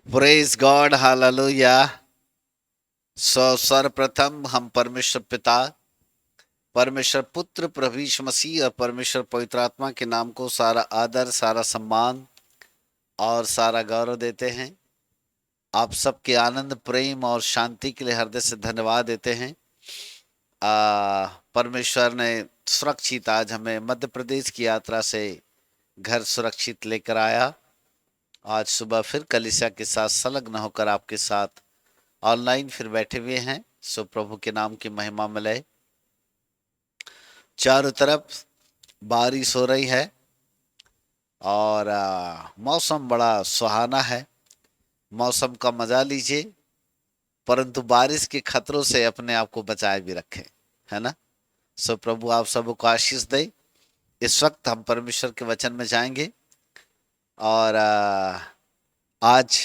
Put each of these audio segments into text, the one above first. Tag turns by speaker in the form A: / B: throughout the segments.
A: Praise God, hallelujah. सर्वप्रथम हम परमेश्वर पिता, परमेश्वर पुत्र, प्रभु यीशु मसीह और परमेश्वर पवित्र आत्मा के नाम को सारा आदर, सारा सम्मान और सारा गौरव देते हैं। आप सबके आनंद, प्रेम और शांति के लिए हृदय से धन्यवाद देते हैं। परमेश्वर ने सुरक्षित आज हमें मध्य प्रदेश की यात्रा से घर सुरक्षित लेकर आया। आज सुबह फिर कलीसिया के साथ संलग्न होकर आपके साथ ऑनलाइन फिर बैठे हुए हैं। सो प्रभु के नाम की महिमा मिले। चारों तरफ बारिश हो रही है और मौसम बड़ा सुहाना है। मौसम का मजा लीजिए, परंतु बारिश के खतरों से अपने आप को बचाए भी रखें, है ना। सो प्रभु आप सबको आशीष दे। इस वक्त हम परमेश्वर के वचन में जाएंगे और आज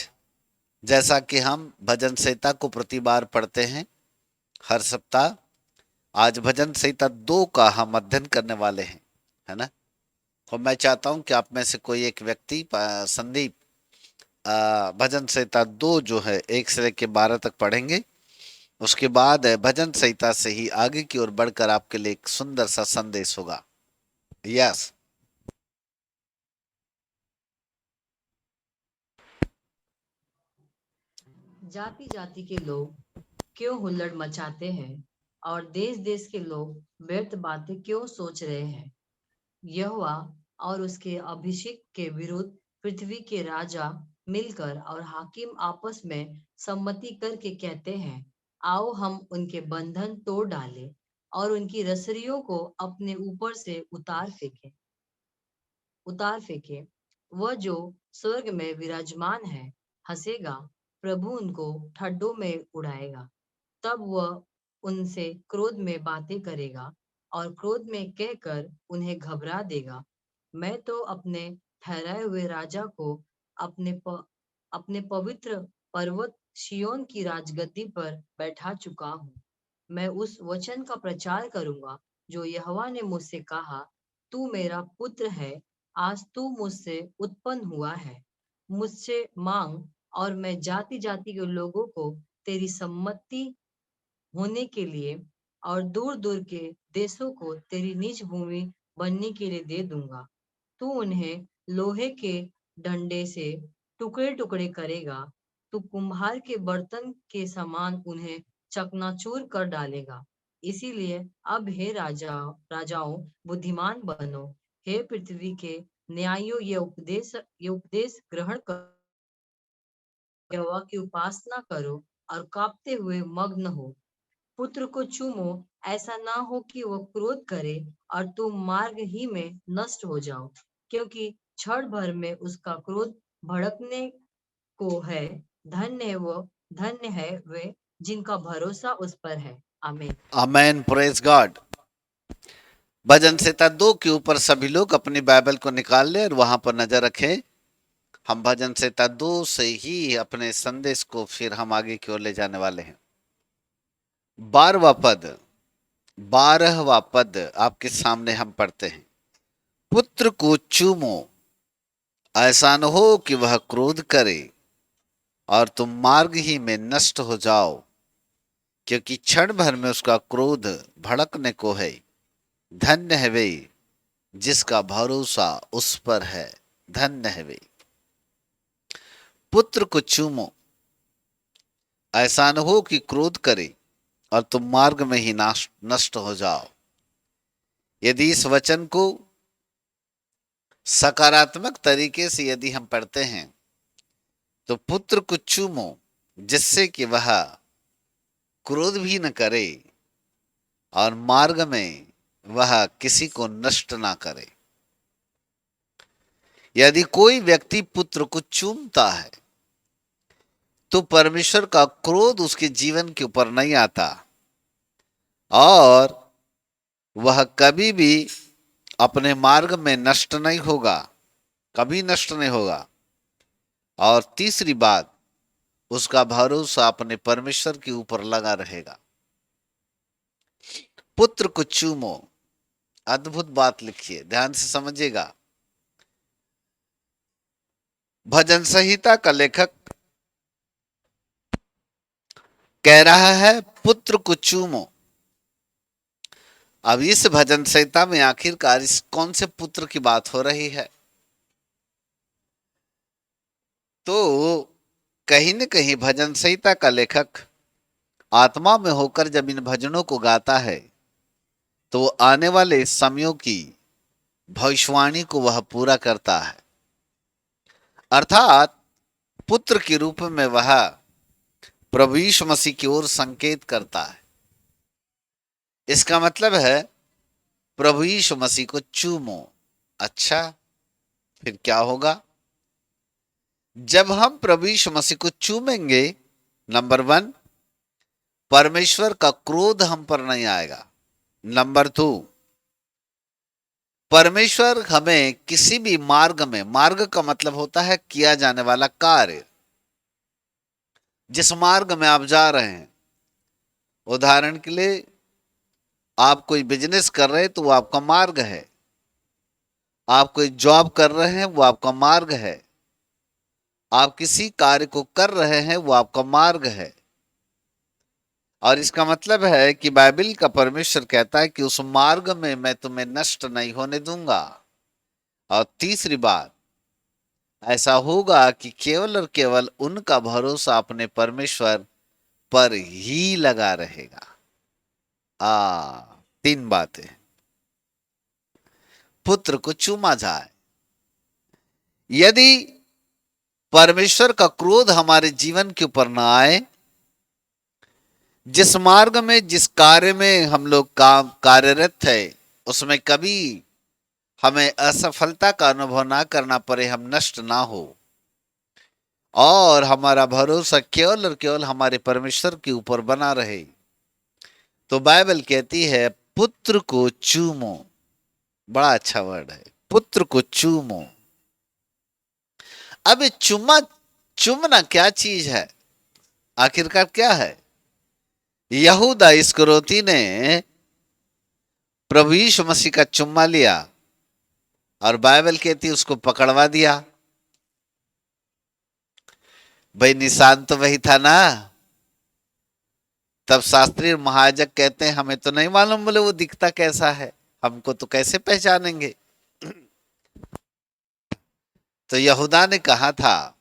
A: जैसा कि हम भजन संहिता को प्रति बार पढ़ते हैं हर सप्ताह, आज भजन संहिता 2 का हम अध्ययन करने वाले हैं, है ना। और मैं चाहता हूं कि आप में से कोई एक व्यक्ति संदीप भजन संहिता 2 जो है 1 से लेकर 12 तक पढ़ेंगे। उसके बाद भजन संहिता से ही आगे की ओर बढ़कर आपके लिए एक सुंदर सा संदेश होगा। यस।
B: जाति जाति के लोग क्यों हुल्लड़ मचाते हैं और देश देश के लोग व्यर्थ बातें क्यों सोच रहे हैं। यहोवा और उसके अभिषेक के विरुद्ध पृथ्वी के राजा मिलकर और हाकिम आपस में सम्मति करके कहते हैं, आओ हम उनके बंधन तोड़ डालें और उनकी रसरियों को अपने ऊपर से उतार फेंके। वह जो स्वर्ग में विराजमान है हंसेगा, प्रभु उनको ठड्डों में उड़ाएगा। तब वह उनसे क्रोध में बातें करेगा और क्रोध में कहकर उन्हें घबरा देगा। मैं तो अपने ठहराए हुए राजा को अपने पवित्र पर्वत शियोन की राजगद्दी पर बैठा चुका हूँ। मैं उस वचन का प्रचार करूंगा जो यहोवा ने मुझसे कहा, तू मेरा पुत्र है, आज तू मुझसे उत्पन्न हुआ है। मुझसे मांग और मैं जाति जाति के लोगों को तेरी सम्मति होने के लिए और दूर दूर के देशों को तेरी निज भूमि बनने के लिए दे दूंगा। तू उन्हें लोहे के डंडे से टुकड़े टुकड़े करेगा। तू कुम्हार के बर्तन के समान उन्हें चकनाचूर कर डालेगा। इसीलिए अब हे राजाओं बुद्धिमान बनो, हे पृथ्वी के न्यायों ये उपदेश ग्रहण कर, यहोवा की उपासना करो और कांपते हुए मग्न हो। पुत्र को चूमो, ऐसा ना हो कि वह क्रोध करे और तुम मार्ग ही में नष्ट हो जाओ, क्योंकि क्षण भर में उसका क्रोध भड़कने को है। धन्य है वे जिनका भरोसा उस पर है। आमीन।
A: आमेन। Praise God. भजन संहिता 2 के ऊपर सभी लोग अपनी बाइबल को निकाल ले और वहां पर नजर रखें। हम भजन संहिता 2 से ही अपने संदेश को फिर हम आगे की ओर ले जाने वाले हैं। 12वां पद आपके सामने हम पढ़ते हैं। पुत्र को चूमो, ऐसा न हो कि वह क्रोध करे और तुम मार्ग ही में नष्ट हो जाओ, क्योंकि क्षण भर में उसका क्रोध भड़कने को है। धन्य है वे जिसका भरोसा उस पर है। धन्य है वे। पुत्र को चूमो, ऐसा न हो कि क्रोध करे और तुम मार्ग में ही नष्ट हो जाओ। यदि इस वचन को सकारात्मक तरीके से यदि हम पढ़ते हैं तो पुत्र को चूमो, जिससे कि वह क्रोध भी न करे और मार्ग में वह किसी को नष्ट ना करे। यदि कोई व्यक्ति पुत्र को चूमता है तो परमेश्वर का क्रोध उसके जीवन के ऊपर नहीं आता और वह कभी भी अपने मार्ग में नष्ट नहीं होगा, कभी नष्ट नहीं होगा। और तीसरी बात, उसका भरोसा अपने परमेश्वर के ऊपर लगा रहेगा। पुत्र को चूमो, अद्भुत बात लिखिए, ध्यान से समझिएगा। भजन संहिता का लेखक कह रहा है पुत्र को चूमो। अब इस भजन संहिता में आखिरकार इस कौन से पुत्र की बात हो रही है? तो कहीं न कहीं भजन संहिता का लेखक आत्मा में होकर जब इन भजनों को गाता है तो आने वाले समयों की भविष्यवाणी को वह पूरा करता है, अर्थात पुत्र के रूप में वह प्रभु यीशु मसीह की ओर संकेत करता है। इसका मतलब है प्रभु यीशु मसीह को चूमो। अच्छा, फिर क्या होगा? जब हम प्रभु यीशु मसीह को चूमेंगे, नंबर 1, परमेश्वर का क्रोध हम पर नहीं आएगा। नंबर 2, परमेश्वर हमें किसी भी मार्ग में, मार्ग का मतलब होता है किया जाने वाला कार्य, जिस मार्ग में आप जा रहे हैं, उदाहरण के लिए आप कोई बिजनेस कर रहे हैं तो वो आपका मार्ग है, आप कोई जॉब कर रहे हैं वो आपका मार्ग है, आप किसी कार्य को कर रहे हैं वो आपका मार्ग है। और इसका मतलब है कि बाइबल का परमेश्वर कहता है कि उस मार्ग में मैं तुम्हें नष्ट नहीं होने दूंगा। और तीसरी बात, ऐसा होगा कि केवल और केवल उनका भरोसा अपने परमेश्वर पर ही लगा रहेगा। 3 बातें। पुत्र को चूमा जाए। यदि परमेश्वर का क्रोध हमारे जीवन के ऊपर ना आए, जिस मार्ग में, जिस कार्य में हम लोग काम कार्यरत थे, उसमें कभी हमें असफलता का अनुभव ना करना पड़े, हम नष्ट ना हो, और हमारा भरोसा केवल और केवल हमारे परमेश्वर के ऊपर बना रहे, तो बाइबल कहती है पुत्र को चूमो। बड़ा अच्छा वर्ड है, पुत्र को चूमो। अब ये चूमना क्या चीज है? आखिरकार क्या है? यहूदा इस्करियोती ने प्रभु यीशु मसीह का चुम्मा लिया और बाइबल कहती उसको पकड़वा दिया। भाई निशान तो वही था ना। तब शास्त्री और महायाजक कहते हैं हमें तो नहीं मालूम, बोले वो दिखता कैसा है, हमको तो कैसे पहचानेंगे। तो यहूदा ने कहा था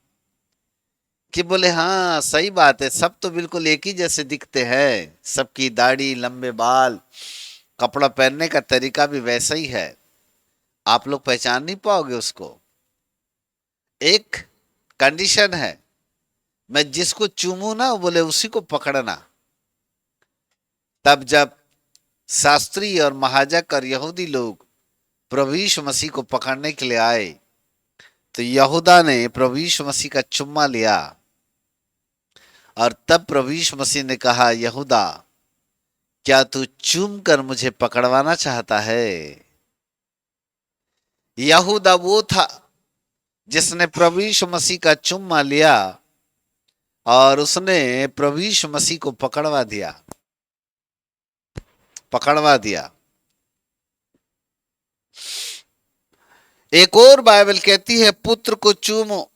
A: कि बोले हाँ सही बात है, सब तो बिल्कुल एक ही जैसे दिखते हैं, सबकी दाढ़ी, लंबे बाल, कपड़ा पहनने का तरीका भी वैसा ही है, आप लोग पहचान नहीं पाओगे उसको। एक कंडीशन है, मैं जिसको चूमू ना, बोले उसी को पकड़ना। तब जब शास्त्री और महाजक और यहूदी लोग प्रभु यीशु मसीह को पकड़ने के लिए आए, तो यहूदा ने प्रभु यीशु मसीह का चुम्मा लिया, और तब प्रभु यीशु मसीह ने कहा यहूदा, क्या तू चूम कर मुझे पकड़वाना चाहता है? यहूदा वो था जिसने प्रभु यीशु मसीह का चुम्मा लिया और उसने प्रभु यीशु मसीह को पकड़वा दिया। एक और बाइबल कहती है पुत्र को चूमो,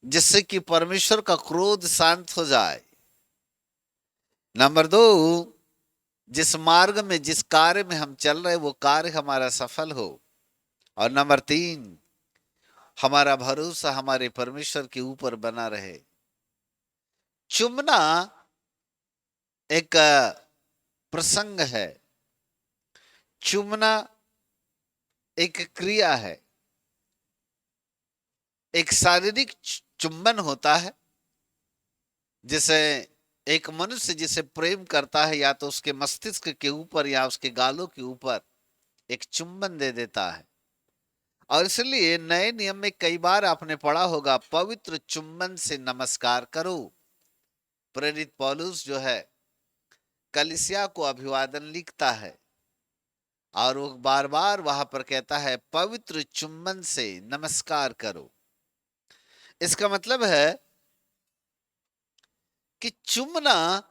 A: जिससे कि परमेश्वर का क्रोध शांत हो जाए। नंबर 2, जिस मार्ग में, जिस कार्य में हम चल रहे, वो कार्य हमारा सफल हो। और नंबर 3, हमारा भरोसा हमारे परमेश्वर के ऊपर बना रहे। चुमना एक प्रसंग है, चुमना एक क्रिया है, एक शारीरिक चुंबन होता है, जिसे एक मनुष्य जिसे प्रेम करता है या तो उसके मस्तिष्क के ऊपर या उसके गालों के ऊपर एक चुंबन दे देता है। और इसलिए नए नियम में कई बार आपने पढ़ा होगा, पवित्र चुंबन से नमस्कार करो। प्रेरित पौलुस जो है कलीसिया को अभिवादन लिखता है और वो बार बार वहां पर कहता है पवित्र चुंबन से नमस्कार करो। इसका मतलब है कि चुमना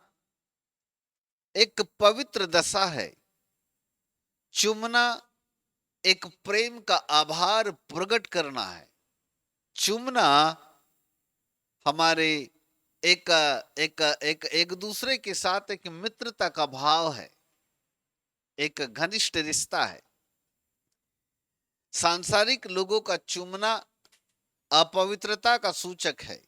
A: एक पवित्र दशा है। चुमना एक प्रेम का आभार प्रकट करना है। चुमना हमारे एक एक एक एक दूसरे के साथ एक मित्रता का भाव है, एक घनिष्ठ रिश्ता है। सांसारिक लोगों का चूमना अपवित्रता का सूचक है,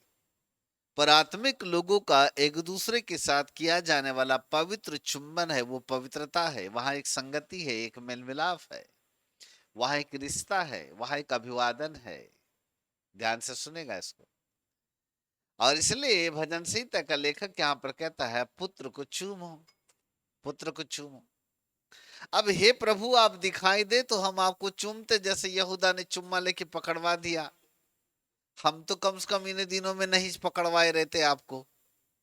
A: पर आत्मिक लोगों का एक दूसरे के साथ किया जाने वाला पवित्र चुंबन है, वो पवित्रता है। वहां एक संगति है, एक मेल मिलाप है, वहां एक रिश्ता है, वहां एक अभिवादन है। ध्यान से सुनेगा इसको। और इसलिए भजन संहिता का लेखक यहाँ पर कहता है, पुत्र को चूमो, पुत्र को चूमो। अब हे प्रभु आप दिखाई दे तो हम आपको चूमते, जैसे यहूदा ने चुम्मा लेके पकड़वा दिया। हम तो कम से कम इन दिनों में नहीं पकड़वाए रहते आपको,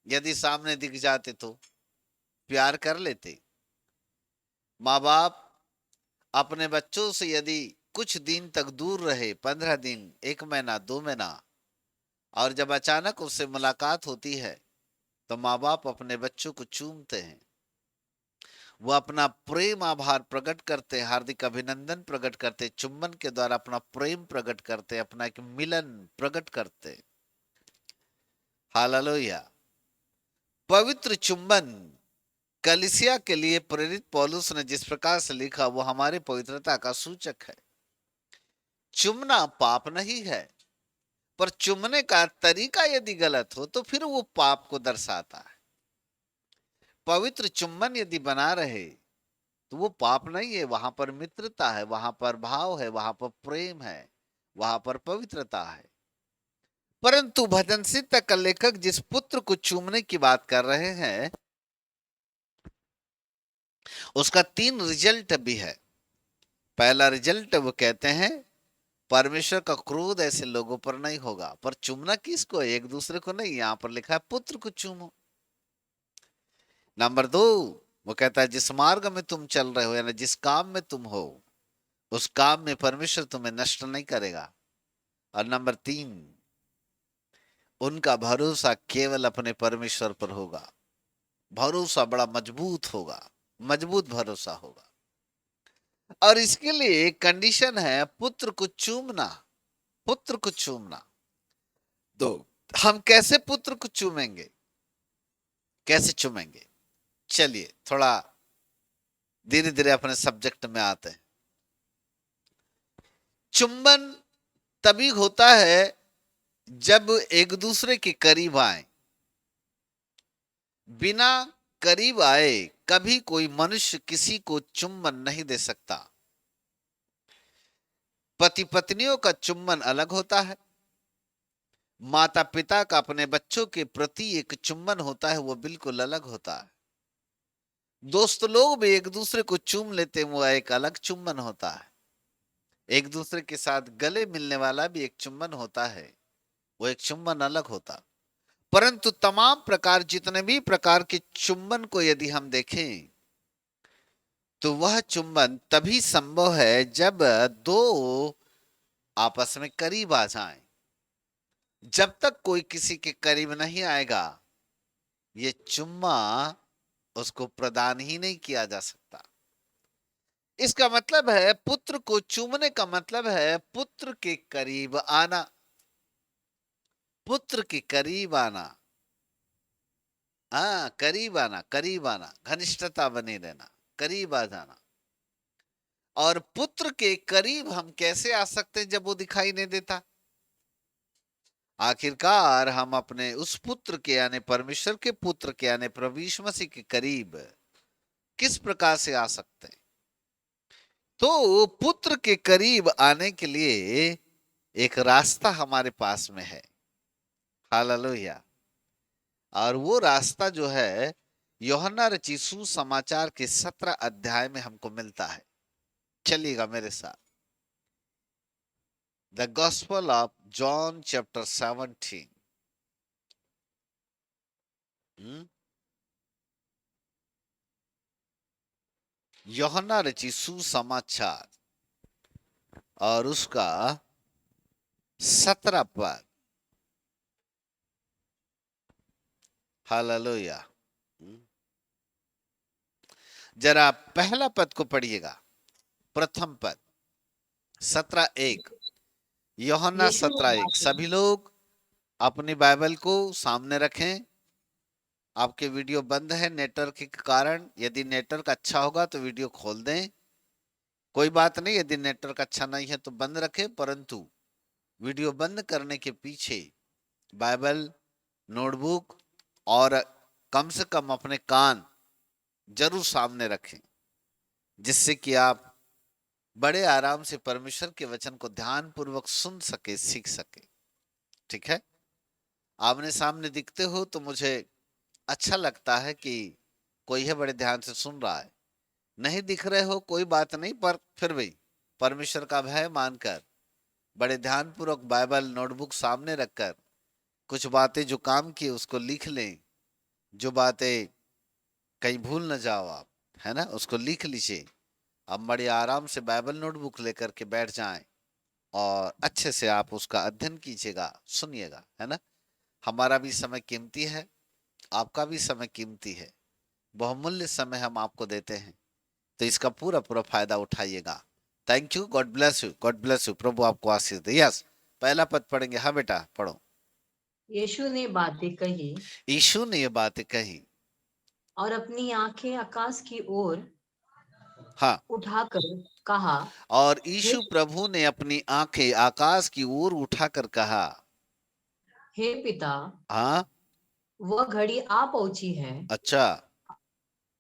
A: यदि सामने दिख जाते तो प्यार कर लेते। माँ बाप अपने बच्चों से यदि कुछ दिन तक दूर रहे, 15 दिन, 1 महीना, 2 महीना, और जब अचानक उससे मुलाकात होती है तो माँ बाप अपने बच्चों को चूमते हैं। वो अपना प्रेम आभार प्रकट करते, हार्दिक अभिनंदन प्रकट करते, चुम्बन के द्वारा अपना प्रेम प्रकट करते, अपना एक मिलन प्रकट करते। हालेलुया। पवित्र चुम्बन कलीसिया के लिए प्रेरित पौलुस ने जिस प्रकार से लिखा, वो हमारी पवित्रता का सूचक है। चुमना पाप नहीं है, पर चुमने का तरीका यदि गलत हो तो फिर वो पाप को दर्शाता है। पवित्र चुम्बन यदि बना रहे तो वो पाप नहीं है, वहां पर मित्रता है, वहां पर भाव है, वहां पर प्रेम है, वहां पर पवित्रता है। परंतु भजन संहिता का लेखक जिस पुत्र को चूमने की बात कर रहे हैं, उसका 3 रिजल्ट भी है। पहला रिजल्ट वो कहते हैं, परमेश्वर का क्रोध ऐसे लोगों पर नहीं होगा। पर चूमना किसको है? एक दूसरे को नहीं। यहां पर लिखा है पुत्र को चूमो। नंबर 2, वो कहता है जिस मार्ग में तुम चल रहे हो, यानी जिस काम में तुम हो, उस काम में परमेश्वर तुम्हें नष्ट नहीं करेगा। और नंबर 3, उनका भरोसा केवल अपने परमेश्वर पर होगा। भरोसा बड़ा मजबूत होगा, मजबूत भरोसा होगा। और इसके लिए एक कंडीशन है, पुत्र को चूमना, पुत्र को चूमना। तो हम कैसे पुत्र को चूमेंगे, कैसे चूमेंगे? चलिए थोड़ा धीरे धीरे अपने सब्जेक्ट में आते हैं। चुंबन तभी होता है जब एक दूसरे के करीब आए। बिना करीब आए कभी कोई मनुष्य किसी को चुंबन नहीं दे सकता। पति पत्नियों का चुंबन अलग होता है, माता पिता का अपने बच्चों के प्रति एक चुंबन होता है, वो बिल्कुल अलग होता है। दोस्त लोग भी एक दूसरे को चूम लेते हैं, वो एक अलग चुंबन होता है। एक दूसरे के साथ गले मिलने वाला भी एक चुंबन होता है, वो एक चुंबन अलग होता। परंतु तमाम प्रकार, जितने भी प्रकार के चुंबन को यदि हम देखें तो वह चुंबन तभी संभव है जब दो आपस में करीब आ जाएं। जब तक कोई किसी के करीब नहीं आएगा, ये चुम्मा उसको प्रदान ही नहीं किया जा सकता। इसका मतलब है, पुत्र को चूमने का मतलब है पुत्र के करीब आना, पुत्र के करीब आना। हाँ, करीब आना, करीब आना, घनिष्ठता बनी रहना, करीब आ जाना। और पुत्र के करीब हम कैसे आ सकते हैं जब वो दिखाई नहीं देता? आखिरकार हम अपने उस पुत्र के, यानी परमेश्वर के पुत्र के, यानी प्रभु यीशु मसीह के करीब किस प्रकार से आ सकते हैं? तो पुत्र के करीब आने के लिए एक रास्ता हमारे पास में है। हालेलुया। और वो रास्ता जो है, यूहन्ना रचित सुसमाचार के 17 अध्याय में हमको मिलता है। चलिएगा मेरे साथ। The gospel of John chapter 17। यूहन्ना रचित सुसमाचार और उसका 17 पद। हालेलुया। जरा पहला पद को पढ़िएगा, प्रथम पद, 17:1। यूहन्ना
B: यीशु ने
A: 17:1।
B: जाकर
A: सभी लोग अपनी बाइबल को सामने रखें। आपके वीडियो बंद है नेटवर्क के कारण। यदि नेटवर्क अच्छा होगा तो वीडियो खोल दें, कोई बात नहीं। यदि नेटवर्क अच्छा नहीं है तो बंद रखें, परंतु वीडियो बंद करने के पीछे बाइबल, नोटबुक और कम से कम अपने कान जरूर सामने रखें, जिससे कि आप बड़े आराम से परमेश्वर के वचन को ध्यान पूर्वक सुन सके, सीख सके। ठीक है। आमने सामने दिखते हो तो मुझे अच्छा लगता है कि कोई है बड़े ध्यान से सुन रहा है। नहीं दिख रहे हो कोई बात नहीं, पर फिर भी परमेश्वर का भय मानकर बड़े ध्यान पूर्वक बाइबल, नोटबुक सामने रखकर कुछ बातें जो काम की उसको लिख लें। जो बातें कहीं भूल न जाओ आप, है ना, उसको लिख लीजिए। अब बड़े आराम से बाइबल, नोटबुक लेकर के बैठ जाएं और अच्छे से आप उसका अध्ययन कीजिएगा, सुनिएगा, है ना। हमारा भी समय कीमती है, आपका भी समय कीमती है। बहुमूल्य समय हम आपको देते हैं, तो इसका पूरा पूरा फायदा उठाइएगा। Thank you. God bless you, God bless you. प्रभु आपको आशीष दे। यस, पहला पद पढ़ेंगे। हाँ बेटा पढ़ो।
B: यीशु ने बातें कही
A: यीशु ने ये बातें कही
B: और अपनी आंखें आकाश की ओर
A: हाँ,
B: उठाकर कहा,
A: और
B: हे
A: यीशु प्रभु ने अपनी आंखें आकाश की ओर उठाकर कहा,
B: हे पिता,
A: हाँ,
B: वह घड़ी आ पहुंची है,
A: अच्छा,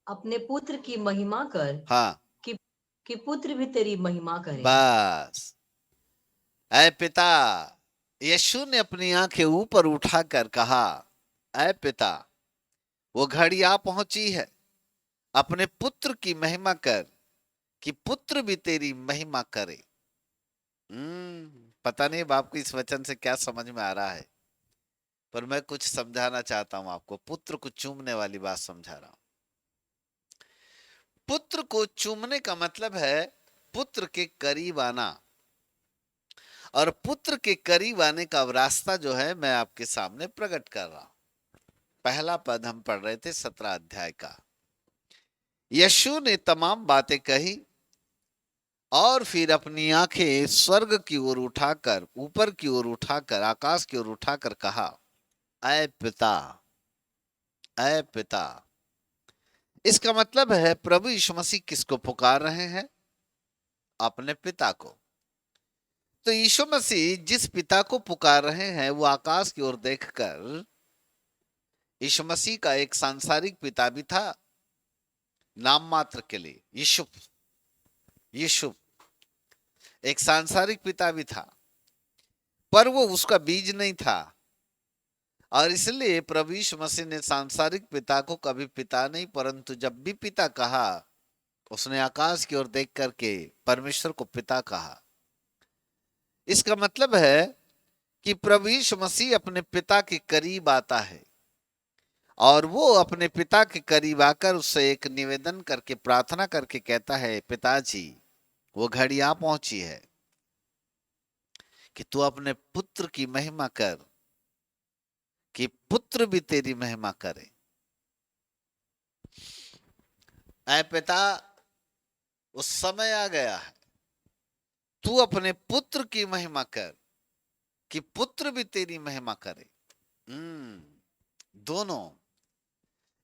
B: अपने पुत्र की महिमा कर
A: हाँ,
B: कि पुत्र भी तेरी महिमा करे।
A: बस। ऐ पिता, यीशु ने अपनी आंखें ऊपर उठाकर कहा, ऐ पिता, वो घड़ी आ पहुंची है, अपने पुत्र की महिमा कर कि पुत्र भी तेरी महिमा करे। पता नहीं बाप को इस वचन से क्या समझ में आ रहा है, पर मैं कुछ समझाना चाहता हूं आपको। पुत्र को चूमने वाली बात समझा रहा हूं। पुत्र को चूमने का मतलब है पुत्र के करीब आना, और पुत्र के करीब आने का रास्ता जो है मैं आपके सामने प्रकट कर रहा हूं। पहला पद हम पढ़ रहे थे 17 अध्याय का। यीशु ने तमाम बातें कही और फिर अपनी आंखें स्वर्ग की ओर उठाकर, ऊपर की ओर उठाकर, आकाश की ओर उठाकर कहा, ऐ पिता, ऐ पिता। इसका मतलब है प्रभु यीशु मसीह किसको पुकार रहे हैं? अपने पिता को। तो यीशु मसीह जिस पिता को पुकार रहे हैं वो आकाश की ओर देखकर, यीशु मसीह का एक सांसारिक पिता भी था, नाम मात्र के लिए यीशु, यीशु एक सांसारिक पिता भी था, पर वो उसका बीज नहीं था। और इसलिए प्रभु यीशु मसीह ने सांसारिक पिता को कभी पिता नहीं, परंतु जब भी पिता कहा, उसने आकाश की ओर देख करके परमेश्वर को पिता कहा। इसका मतलब है कि प्रभु यीशु मसीह अपने पिता के करीब आता है, और वो अपने पिता के करीब आकर उससे एक निवेदन करके, प्रार्थना करके कहता है, पिताजी, वो घड़ी आ पहुंची है कि तू अपने पुत्र की महिमा कर कि पुत्र भी तेरी महिमा करे। ऐ पिता, उस समय आ गया है, तू अपने पुत्र की महिमा कर कि पुत्र भी तेरी महिमा करे। दोनों।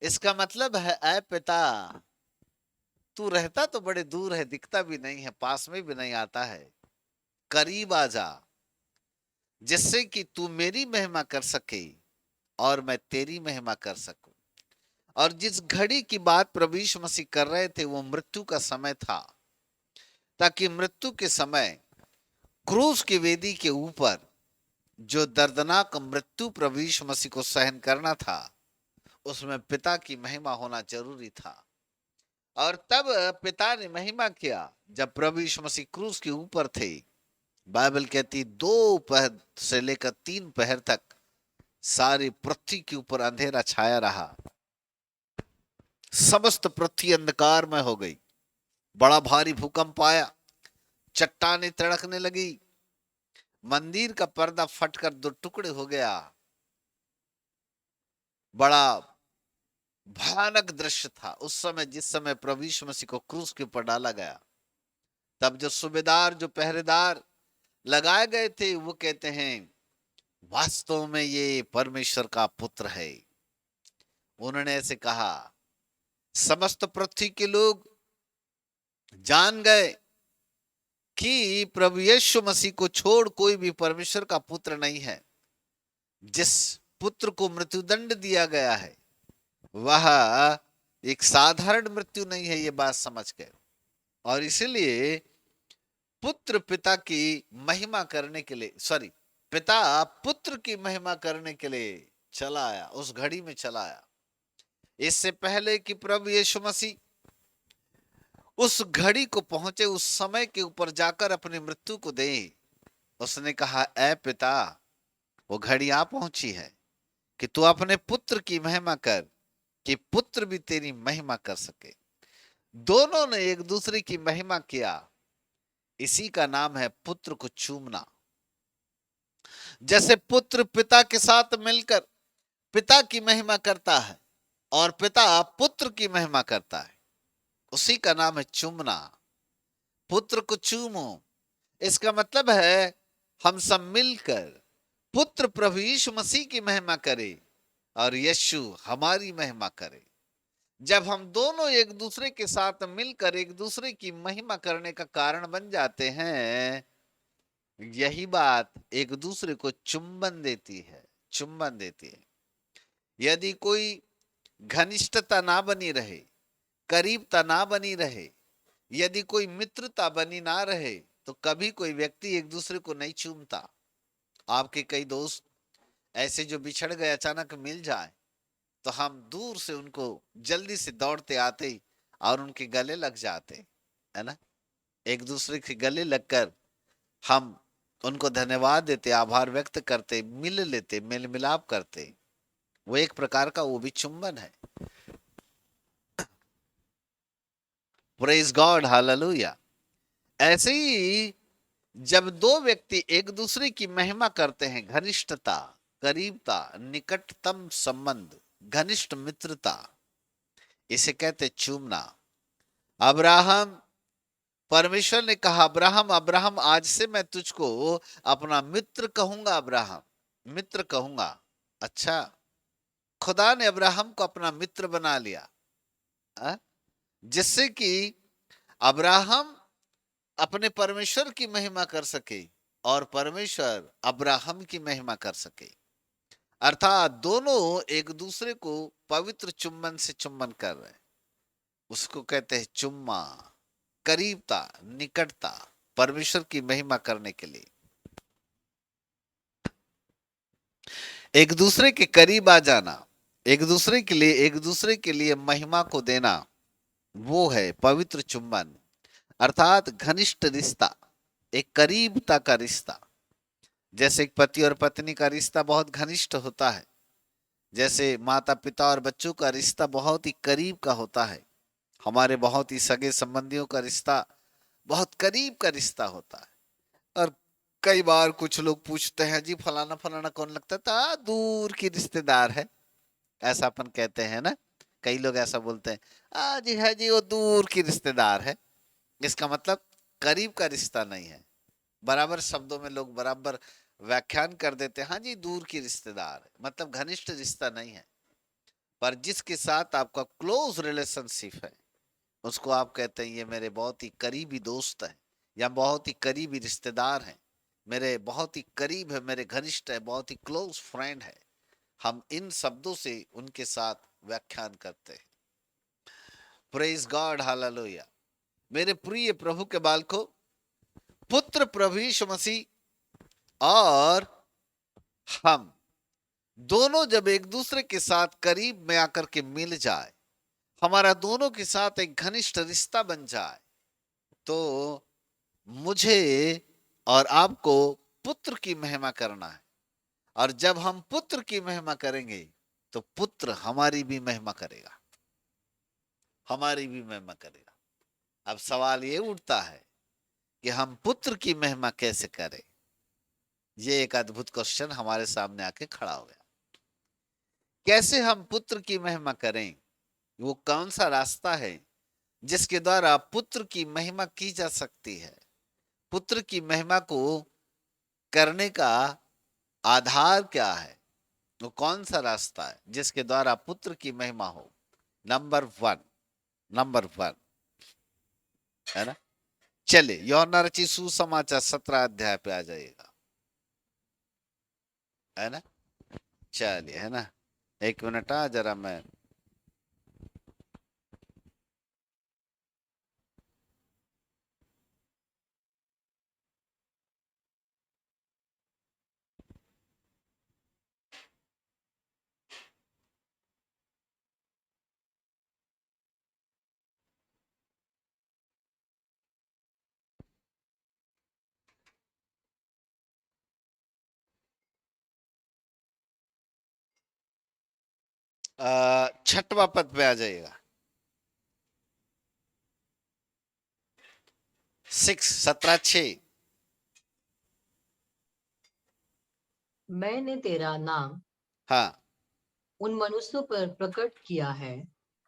A: इसका मतलब है, ऐ पिता, तू रहता तो बड़े दूर है, दिखता भी नहीं है, पास में भी नहीं आता है, करीब आ जा, जिससे कि तू मेरी महिमा कर सके और मैं तेरी महिमा कर सकूं। और जिस घड़ी की बात प्रभु यीशु मसीह कर रहे थे वो मृत्यु का समय था, ताकि मृत्यु के समय क्रूस की वेदी के ऊपर जो दर्दनाक मृत्यु प्रभु यीशु मसीह को सहन करना था, उसमें पिता की महिमा होना जरूरी था। और तब पिता ने महिमा किया जब प्रभु यीशु मसीह क्रूस के ऊपर थे। बाइबल कहती 2 पहर से लेकर 3 पहर तक सारी पृथ्वी के ऊपर अंधेरा छाया रहा, समस्त पृथ्वी अंधकार में हो गई। बड़ा भारी भूकंप आया, चट्टानें तड़कने लगी, मंदिर का पर्दा फटकर 2 टुकड़े हो गया। बड़ा भयानक दृश्य था उस समय, जिस समय प्रभु यीशु मसीह को क्रूस के ऊपर डाला गया। तब जो सूबेदार, जो पहरेदार लगाए गए थे, वो कहते हैं वास्तव में ये परमेश्वर का पुत्र है। उन्होंने ऐसे कहा, समस्त पृथ्वी के लोग जान गए कि प्रभु यीशु मसीह को छोड़ कोई भी परमेश्वर का पुत्र नहीं है। जिस पुत्र को मृत्युदंड दिया गया है वह एक साधारण मृत्यु नहीं है, ये बात समझ गए। और इसलिए पुत्र पिता की महिमा करने के लिए, सॉरी, पिता पुत्र की महिमा करने के लिए चला आया, उस घड़ी में चला आया। इससे पहले कि प्रभु यीशु मसीह उस घड़ी को पहुंचे, उस समय के ऊपर जाकर अपनी मृत्यु को दे, उसने कहा, ऐ पिता, वो घड़ी आ पहुंची है कि तू अपने पुत्र की महिमा कर, कि पुत्र भी तेरी महिमा कर सके। दोनों ने एक दूसरे की महिमा किया। इसी का नाम है पुत्र को चूमना। जैसे पुत्र पिता के साथ मिलकर पिता की महिमा करता है और पिता पुत्र की महिमा करता है, उसी का नाम है चूमना। पुत्र को चूमो, इसका मतलब है हम सब मिलकर पुत्र प्रभु यीशु मसीह की महिमा करें और यीशु हमारी महिमा करे। जब हम दोनों एक दूसरे के साथ मिलकर एक दूसरे की महिमा करने का कारण बन जाते हैं, यही बात एक दूसरे को चुंबन देती है, चुंबन देती है। यदि कोई घनिष्ठता ना बनी रहे, करीबता ना बनी रहे, यदि कोई मित्रता बनी ना रहे, तो कभी कोई व्यक्ति एक दूसरे को नहीं चूमता। आपके कई दोस्त ऐसे जो बिछड़ गए अचानक मिल जाए तो हम दूर से उनको जल्दी से दौड़ते आते और उनके गले लग जाते, है ना। एक दूसरे के गले लगकर हम उनको धन्यवाद देते, आभार व्यक्त करते, मिल लेते, मेल मिलाप करते। वो एक प्रकार का वो भी चुंबन है। Praise God, hallelujah. ऐसे ही जब दो व्यक्ति एक दूसरे की महिमा करते हैं, घनिष्ठता, करीबता, निकटतम संबंध, घनिष्ठ मित्रता, इसे कहते चूमना। अब्राहम, परमेश्वर ने कहा, अब्राहम अब्राहम, आज से मैं तुझको अपना मित्र कहूंगा, अब्राहम मित्र कहूंगा। अच्छा, खुदा ने अब्राहम को अपना मित्र बना लिया, जिससे कि अब्राहम अपने परमेश्वर की महिमा कर सके और परमेश्वर अब्राहम की महिमा कर सके। अर्थात दोनों एक दूसरे को पवित्र चुम्बन से चुम्बन कर रहे हैं। उसको कहते हैं चुम्मा, करीबता, निकटता, परमेश्वर की महिमा करने के लिए, एक दूसरे के करीब आ जाना, एक दूसरे के लिए महिमा को देना, वो है पवित्र चुम्बन। अर्थात घनिष्ठ रिश्ता, एक करीबता का रिश्ता। जैसे एक पति और पत्नी का रिश्ता बहुत घनिष्ठ होता है, जैसे माता पिता और बच्चों का रिश्ता बहुत ही करीब का होता है, हमारे बहुत ही सगे संबंधियों का रिश्ता बहुत करीब का रिश्ता होता है। और कई बार कुछ लोग पूछते हैं, जी फलाना फलाना कौन लगता था, दूर की रिश्तेदार है, ऐसा अपन कहते हैं ना। कई लोग ऐसा बोलते हैं, जी है जी, वो दूर की रिश्तेदार है। इसका मतलब करीब का रिश्ता नहीं है। बराबर शब्दों में लोग बराबर व्याख्यान कर देते हैं, हाँ जी दूर की रिश्तेदार है, मतलब घनिष्ठ रिश्ता नहीं है। पर जिसके साथ आपका क्लोज रिलेशनशिप है, उसको आप कहते हैं ये मेरे बहुत ही करीबी दोस्त है, या बहुत ही करीबी रिश्तेदार है, मेरे बहुत ही करीब है, मेरे घनिष्ठ है, बहुत ही क्लोज फ्रेंड है। हम इन शब्दों से उनके साथ व्याख्यान करते हैं। Praise God, hallelujah. मेरे प्रिय प्रभु के बालकों, पुत्र प्रभु यीशु मसीह और हम दोनों जब एक दूसरे के साथ करीब में आकर के मिल जाए, हमारा दोनों के साथ एक घनिष्ठ रिश्ता बन जाए, तो मुझे और आपको पुत्र की महिमा करना है। और जब हम पुत्र की महिमा करेंगे तो पुत्र हमारी भी महिमा करेगा, हमारी भी महिमा करेगा। अब सवाल ये उठता है कि हम पुत्र की महिमा कैसे करें। ये एक अद्भुत क्वेश्चन हमारे सामने आके खड़ा हो गया। कैसे हम पुत्र की महिमा करें? वो कौन सा रास्ता है जिसके द्वारा पुत्र की महिमा की जा सकती है? पुत्र की महिमा को करने का आधार क्या है, वो कौन सा रास्ता है जिसके द्वारा पुत्र की महिमा हो? नंबर वन, नंबर वन, है ना। चलिए यूहन्ना रचित सुसमाचार 17 अध्याय पे आ जाइएगा, है ना। चलिए, है ना, एक मिनट, जरा मैं छठवां पद पे आ जाइएगा। 17:6।
B: मैंने तेरा नाम
A: हाँ,
B: उन मनुष्यों पर प्रकट किया है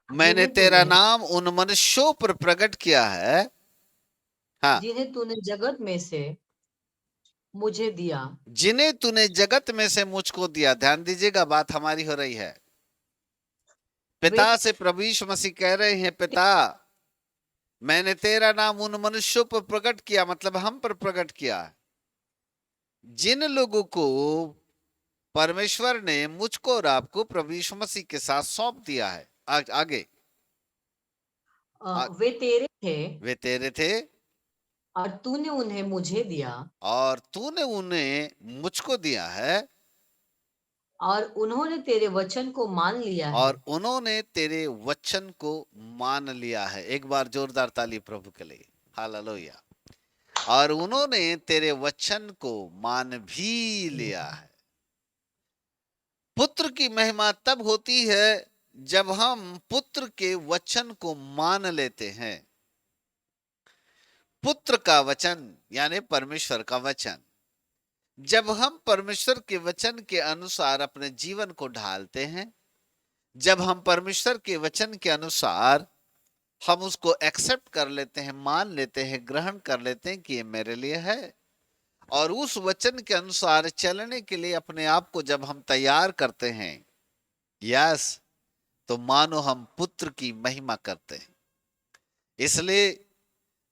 A: मैंने
B: जिन्हें
A: तेरा
B: तूने
A: नाम उन मनुष्यों पर प्रकट किया है। हाँ,
B: जिन्हें तूने जगत में से मुझे दिया।
A: जिन्हें तूने जगत में से मुझको दिया। ध्यान दीजिएगा, बात हमारी हो रही है।
B: वे
A: पिता से प्रभु यीशु मसीह कह रहे हैं, पिता मैंने तेरा नाम उन मनुष्यों पर प्रकट किया, मतलब हम पर प्रकट किया है, जिन लोगों को परमेश्वर ने मुझको और आपको प्रभु यीशु मसीह के साथ सौंप दिया है। आगे। आ,
B: वे तेरे थे
A: वे तेरे थे
B: और तूने उन्हें मुझे दिया
A: और तूने उन्हें मुझको दिया है,
B: और उन्होंने तेरे वचन को मान लिया है।
A: और उन्होंने तेरे वचन को मान लिया है। एक बार जोरदार ताली प्रभु के लिए, हालेलुया। और उन्होंने तेरे वचन को मान भी लिया है। पुत्र की महिमा तब होती है जब हम पुत्र के वचन को मान लेते हैं। पुत्र का वचन यानी परमेश्वर का वचन, जब हम परमेश्वर के वचन के अनुसार अपने जीवन को ढालते हैं, जब हम परमेश्वर के वचन के अनुसार हम उसको एक्सेप्ट कर लेते हैं, मान लेते हैं, ग्रहण कर लेते हैं कि ये मेरे लिए है, और उस वचन के अनुसार चलने के लिए अपने आप को जब हम तैयार करते हैं, यस, तो मानो हम पुत्र की महिमा करते हैं। इसलिए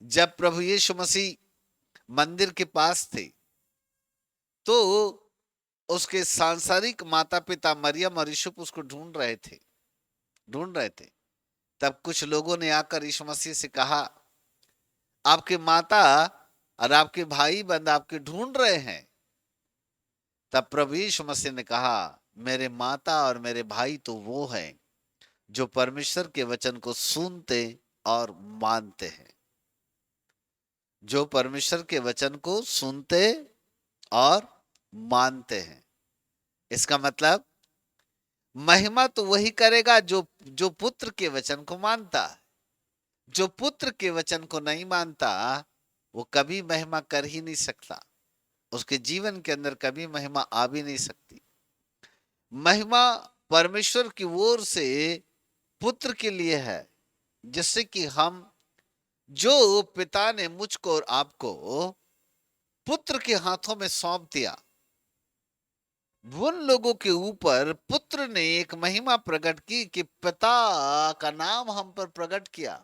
A: जब प्रभु यीशु मसीह मंदिर के पास थे, तो उसके सांसारिक माता पिता मरियम और यूसुफ उसको ढूंढ रहे थे। तब कुछ लोगों ने आकर यीशु मसीह से कहा, आपके माता और आपके भाई बंद आपके ढूंढ रहे हैं। तब प्रभु यीशु मसीह ने कहा, मेरे माता और मेरे भाई तो वो हैं जो परमेश्वर के वचन को सुनते और मानते हैं, जो परमेश्वर के वचन को सुनते और मानते हैं। इसका मतलब महिमा तो वही करेगा जो जो पुत्र के वचन को मानता है। जो पुत्र के वचन को नहीं मानता, वो कभी महिमा कर ही नहीं सकता। उसके जीवन के अंदर कभी महिमा आ भी नहीं सकती। महिमा परमेश्वर की ओर से पुत्र के लिए है, जिससे कि हम, जो पिता ने मुझको और आपको पुत्र के हाथों में सौंप दिया, उन लोगों के ऊपर पुत्र ने एक महिमा प्रकट की कि पिता का नाम हम पर प्रकट किया,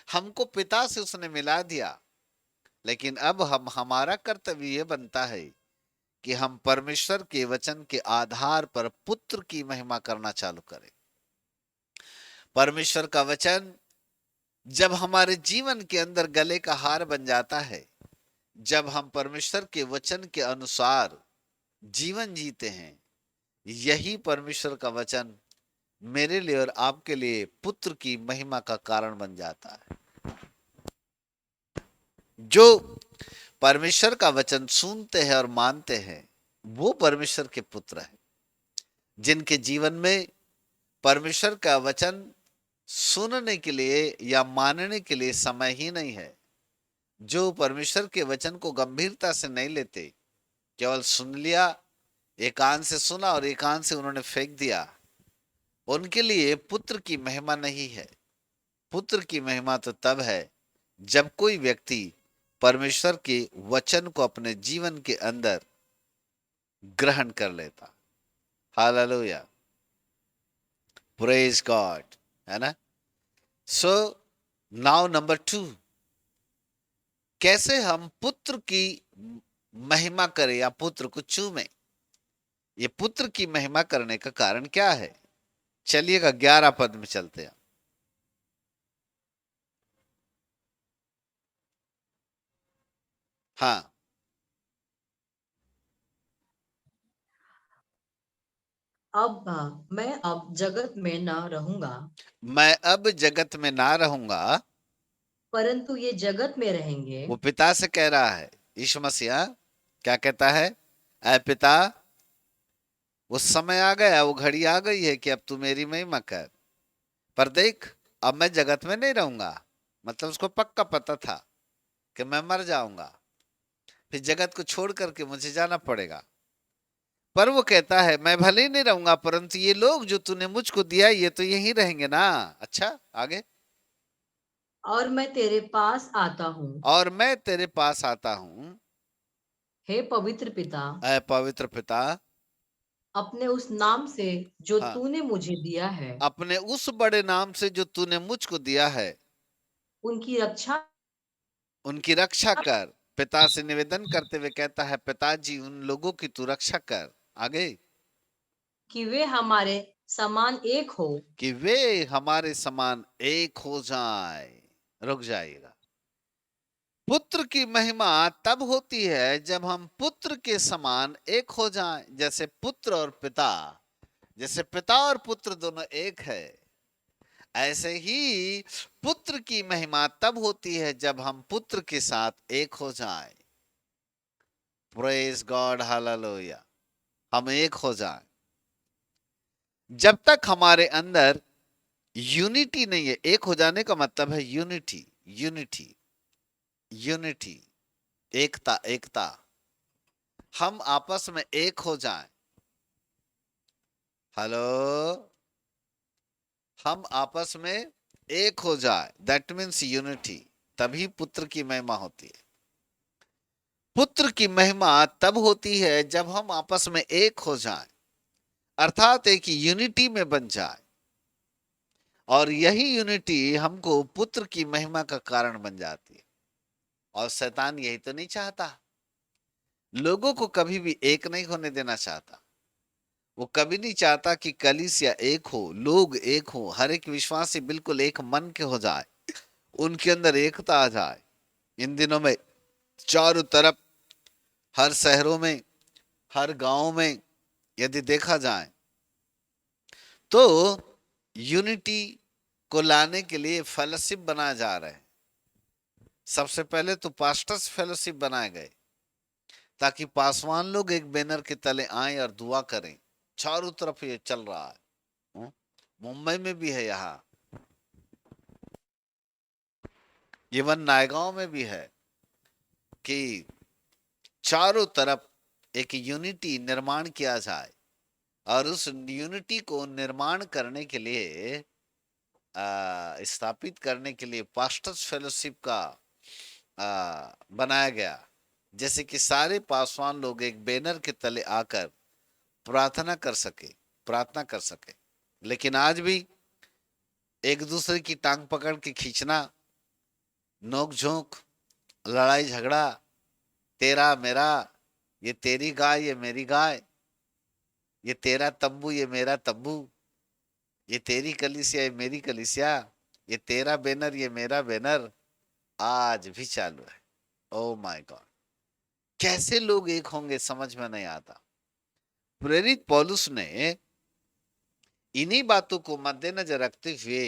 A: हमको पिता से उसने मिला दिया। लेकिन अब हमारा कर्तव्य यह बनता है कि हम परमेश्वर के वचन के आधार पर पुत्र की महिमा करना चालू करें। परमेश्वर का वचन जब हमारे जीवन के अंदर गले का हार बन जाता है, जब हम परमेश्वर के वचन के अनुसार जीवन जीते हैं, यही परमेश्वर का वचन मेरे लिए और आपके लिए पुत्र की महिमा का कारण बन जाता है। जो परमेश्वर का वचन सुनते हैं और मानते हैं, वो परमेश्वर के पुत्र हैं। जिनके जीवन में परमेश्वर का वचन सुनने के लिए या मानने के लिए समय ही नहीं है, जो परमेश्वर के वचन को गंभीरता से नहीं लेते, केवल सुन लिया, एक कान से सुना और एक कान से उन्होंने फेंक दिया, उनके लिए पुत्र की महिमा नहीं है। पुत्र की महिमा तो तब है जब कोई व्यक्ति परमेश्वर के वचन को अपने जीवन के अंदर ग्रहण कर लेता। हालेलुया, प्रेज गॉड, है ना। सो नाउ नंबर 2, कैसे हम पुत्र की महिमा करें या पुत्र को चूमें। ये पुत्र की महिमा करने का कारण क्या है? चलिएगा 11 पद में चलते हैं। हाँ,
B: मैं अब जगत में न रहूंगा,
A: मैं अब जगत में ना रहूंगा।
B: परंतु ये जगत में रहेंगे।
A: वो पिता से कह रहा है, यीशु मसीह क्या कहता है? ऐ पिता, वो समय आ गया, वो घड़ी आ गई है कि अब तू मेरी महिमा कर। पर देख, अब मैं जगत में नहीं रहूंगा। मतलब उसको पक्का पता था कि मैं मर जाऊंगा, फिर जगत को छोड़ करके मुझे जाना पड़ेगा। पर वो कहता है मैं भले ही नहीं रहूंगा, परंतु ये लोग जो तूने मुझको दिया ये तो यहीं रहेंगे ना। अच्छा, आगे।
B: और मैं तेरे पास आता हूँ,
A: और मैं तेरे पास आता हूँ,
B: हे पवित्र पिता,
A: ऐ पवित्र पिता।
B: अपने उस नाम से जो
A: हाँ,
B: तूने मुझे दिया है,
A: अपने उस बड़े नाम से जो तूने मुझको दिया है,
B: उनकी रक्षा,
A: उनकी रक्षा कर। पिता से निवेदन करते हुए कहता है, पिताजी उन लोगों की तू रक्षा कर। आगे,
B: कि वे हमारे समान एक हो,
A: कि वे हमारे समान एक हो जाए। रुक जाइएगा। पुत्र की महिमा तब होती है जब हम पुत्र के समान एक हो जाएं। जैसे पुत्र और पिता, जैसे पिता और पुत्र दोनों एक है, ऐसे ही पुत्र की महिमा तब होती है जब हम पुत्र के साथ एक हो जाएं। Praise God, hallelujah. हम एक हो जाएं। जब तक हमारे अंदर यूनिटी नहीं है, एक हो जाने का मतलब है यूनिटी, यूनिटी, यूनिटी, एकता, एकता। हम आपस में एक हो जाएं। हेलो, हम आपस में एक हो जाए, दैट मीन्स यूनिटी। तभी पुत्र की महिमा होती है। पुत्र की महिमा तब होती है जब हम आपस में एक हो जाएं, अर्थात एक यूनिटी में बन जाए। और यही यूनिटी हमको पुत्र की महिमा का कारण बन जाती है। और शैतान यही तो नहीं चाहता। लोगों को कभी भी एक नहीं होने देना चाहता। वो कभी नहीं चाहता कि कलीसिया एक हो, लोग एक हो, हर एक विश्वासी बिल्कुल एक मन के हो जाए, उनके अंदर एकता आ जाए। इन दिनों में चारों तरफ, हर शहरों में, हर गांव में यदि देखा जाए तो यूनिटी को लाने के लिए फेलोशिप बनाए जा रहे हैं। सबसे पहले तो पास्टर्स फेलोशिप बनाए गए ताकि पासवान लोग एक बैनर के तले आए और दुआ करें। चारों तरफ ये चल रहा है। मुंबई में भी है, यहाँ इवन नायगांव में भी है कि चारों तरफ एक यूनिटी निर्माण किया जाए। और उस यूनिटी को निर्माण करने के लिए, स्थापित करने के लिए पास्टर्स फेलोशिप का बनाया गया। जैसे कि सारे पासवान लोग एक बैनर के तले आकर प्रार्थना कर सके, प्रार्थना कर सके। लेकिन आज भी एक दूसरे की टांग पकड़ के खींचना, नोक झोंक, लड़ाई झगड़ा, तेरा मेरा, ये तेरी गाय ये मेरी गाय, ये तेरा तंबू ये मेरा तंबू, ये तेरी कलीसिया ये मेरी कलीसिया, ये तेरा बैनर ये मेरा बैनर, आज भी चालू है। ओ माय गॉड, कैसे लोग एक होंगे समझ में नहीं आता। प्रेरित पौलुस ने इन्हीं बातों को मद्देनजर रखते हुए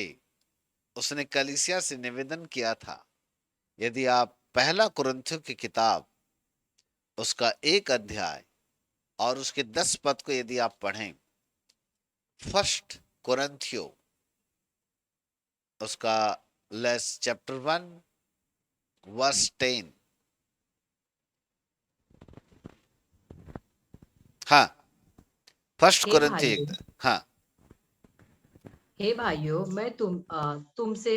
A: उसने कलीसिया से निवेदन किया था। यदि आप पहला कुरिन्थियों की किताब, उसका 1 अध्याय और उसके 10 पद को यदि आप पढ़ें, फर्स्ट कुरिन्थियों, उसका चैप्टर 1 वर्स 10। हाँ, फर्स्ट
B: हे
A: कुरिन्थियों
B: भाइयों,
A: हाँ।
B: हे भाइयों, मैं तुमसे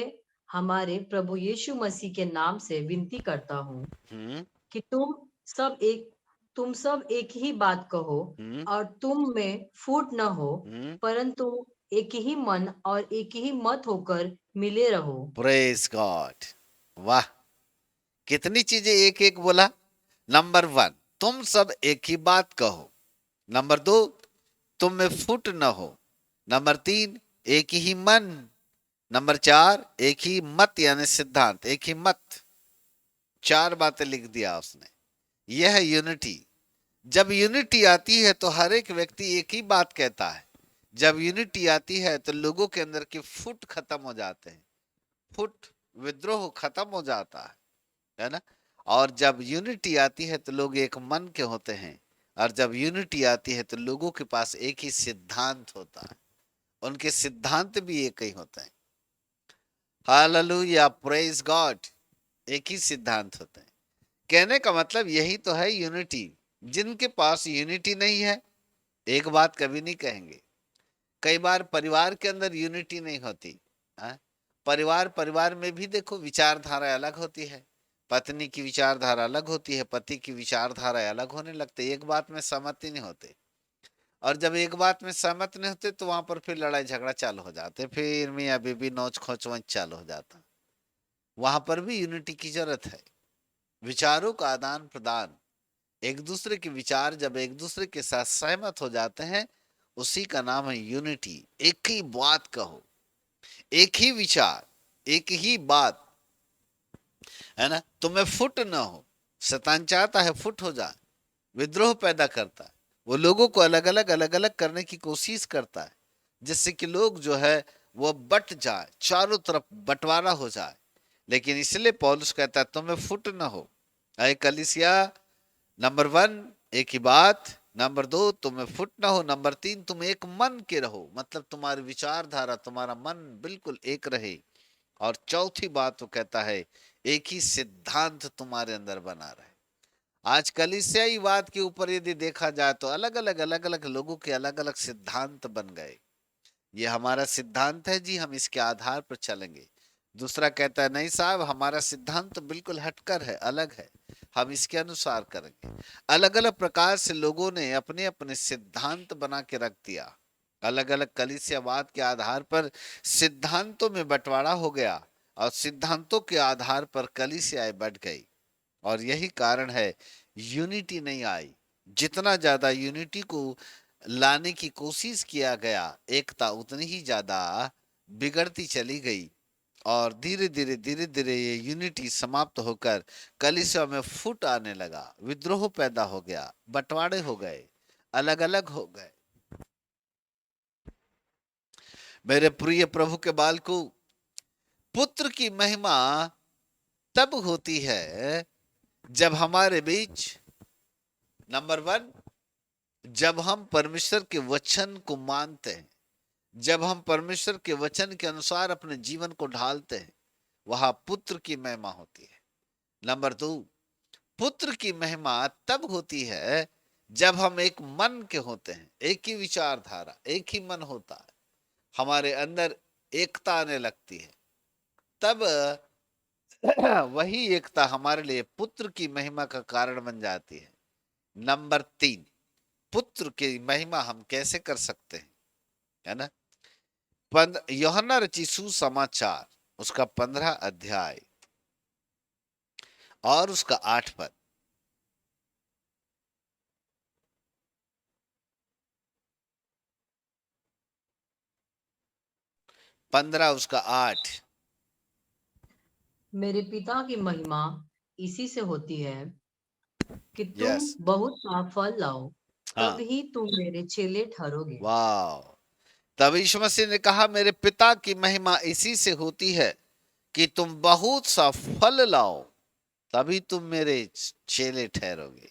B: हमारे प्रभु यीशु मसीह के नाम से विनती करता हूँ
A: हम्म।
B: कि तुम सब एक तुम सब एक ही बात कहो
A: हम्म
B: और तुम में फूट न हो,
A: हम्म
B: परंतु एक ही मन और एक ही मत होकर मिले रहो।
A: Praise God. वाह, कितनी चीजें एक एक बोला। नंबर वन, तुम सब एक ही बात कहो। नंबर दो, तुम में फुट न हो। नंबर तीन, एक ही मन। नंबर चार, एक ही मत यानी सिद्धांत, एक ही मत। चार बातें लिख दिया उसने। यह है यूनिटी। जब यूनिटी आती है तो हर एक व्यक्ति एक ही बात कहता है। जब यूनिटी आती है तो लोगों के अंदर के फुट खत्म हो जाते हैं। फुट, विद्रोह खत्म हो जाता है ना। और जब यूनिटी आती है तो लोग एक मन के होते हैं। और जब यूनिटी आती है तो लोगों के पास एक ही सिद्धांत होता है। उनके सिद्धांत भी एक ही होते हैं। Hallelujah, praise God. एक ही सिद्धांत होते हैं। कहने का मतलब यही तो है यूनिटी। जिनके पास यूनिटी नहीं है, एक बात कभी नहीं कहेंगे। कई बार परिवार के अंदर यूनिटी नहीं होती। हाँ? परिवार परिवार में भी देखो विचारधारा अलग होती है। पत्नी की विचारधारा अलग होती है, पति की विचारधारा अलग होने लगते, एक बात में सहमति नहीं होते। और जब एक बात में सहमत नहीं होते तो वहां पर फिर लड़ाई झगड़ा चालू हो जाते, फिर मियाँ बीबी नोच खोच वंच चालू हो जाता। वहां पर भी यूनिटी की जरूरत है। विचारों का आदान प्रदान, एक दूसरे के विचार जब एक दूसरे के साथ सहमत हो जाते हैं, उसी का नाम है यूनिटी। एक ही बात कहो, एक ही विचार, एक ही बात, है ना। तुम्हें फुट ना हो। शैतान चाहता है फुट हो जाए, विद्रोह पैदा करता है। वो लोगों को अलग अलग करने की कोशिश करता है, जिससे कि लोग जो है वो बट जाए, चारों तरफ बंटवारा हो जाए। लेकिन इसलिए पौलुस कहता है तुम्हें फुट ना हो। अरे कलीसिया, नंबर वन, एक ही बात। नंबर दो, तुम्हें फुट ना हो। नंबर तीन, तुम एक मन के रहो, मतलब तुम्हारी विचारधारा, तुम्हारा मन बिल्कुल एक रहे। और चौथी बात वो कहता है, एक ही सिद्धांत तुम्हारे अंदर बना रहे। आज कलीसियावाद के ऊपर यदि देखा जाए तो अलग अलग लोगों के अलग अलग सिद्धांत बन गए। ये हमारा सिद्धांत है जी, हम इसके आधार पर चलेंगे। दूसरा कहता है नहीं साहब, हमारा सिद्धांत तो बिल्कुल हटकर है, अलग है, हम इसके अनुसार करेंगे। अलग अलग प्रकार से लोगों ने अपने अपने सिद्धांत बना के रख दिया। अलग अलग कलीसियावाद के आधार पर सिद्धांतों में बंटवारा हो गया, और सिद्धांतों के आधार पर कलीसियाएं बढ़ गई। और यही कारण है यूनिटी नहीं आई। जितना ज्यादा यूनिटी को लाने की कोशिश किया गया, एकता उतनी ही ज्यादा बिगड़ती चली गई। और धीरे धीरे ये यूनिटी समाप्त होकर कलीसिया में फूट आने लगा, विद्रोह पैदा हो गया, बंटवारे हो गए, अलग अलग हो गए। मेरे प्रिय प्रभु के बालको, पुत्र की महिमा तब होती है जब हमारे बीच, नंबर वन, जब हम परमेश्वर के वचन को मानते हैं, जब हम परमेश्वर के वचन के अनुसार अपने जीवन को ढालते हैं, वहां पुत्र की महिमा होती है। नंबर दो, पुत्र की महिमा तब होती है जब हम एक मन के होते हैं, एक ही विचारधारा, एक ही मन होता है, हमारे अंदर एकता आने लगती है। तब वही एकता हमारे लिए पुत्र की महिमा का कारण बन जाती है। नंबर तीन, पुत्र की महिमा हम कैसे कर सकते हैं, है ना। यूहन्ना रचित सुसमाचार, उसका 15 अध्याय और उसका 8 पद। 15 उसका 8।
B: मेरे पिता की महिमा इसी से होती है कि तुम
A: यस।
B: बहुत सा फल लाओ,
A: हाँ।
B: तब ही तुम मेरे चेले ठहरोगे।
A: वाह। तब यीशु मसीह ने कहा मेरे पिता की महिमा इसी से होती है कि तुम बहुत सा फल लाओ, तभी तुम मेरे चेले ठहरोगे।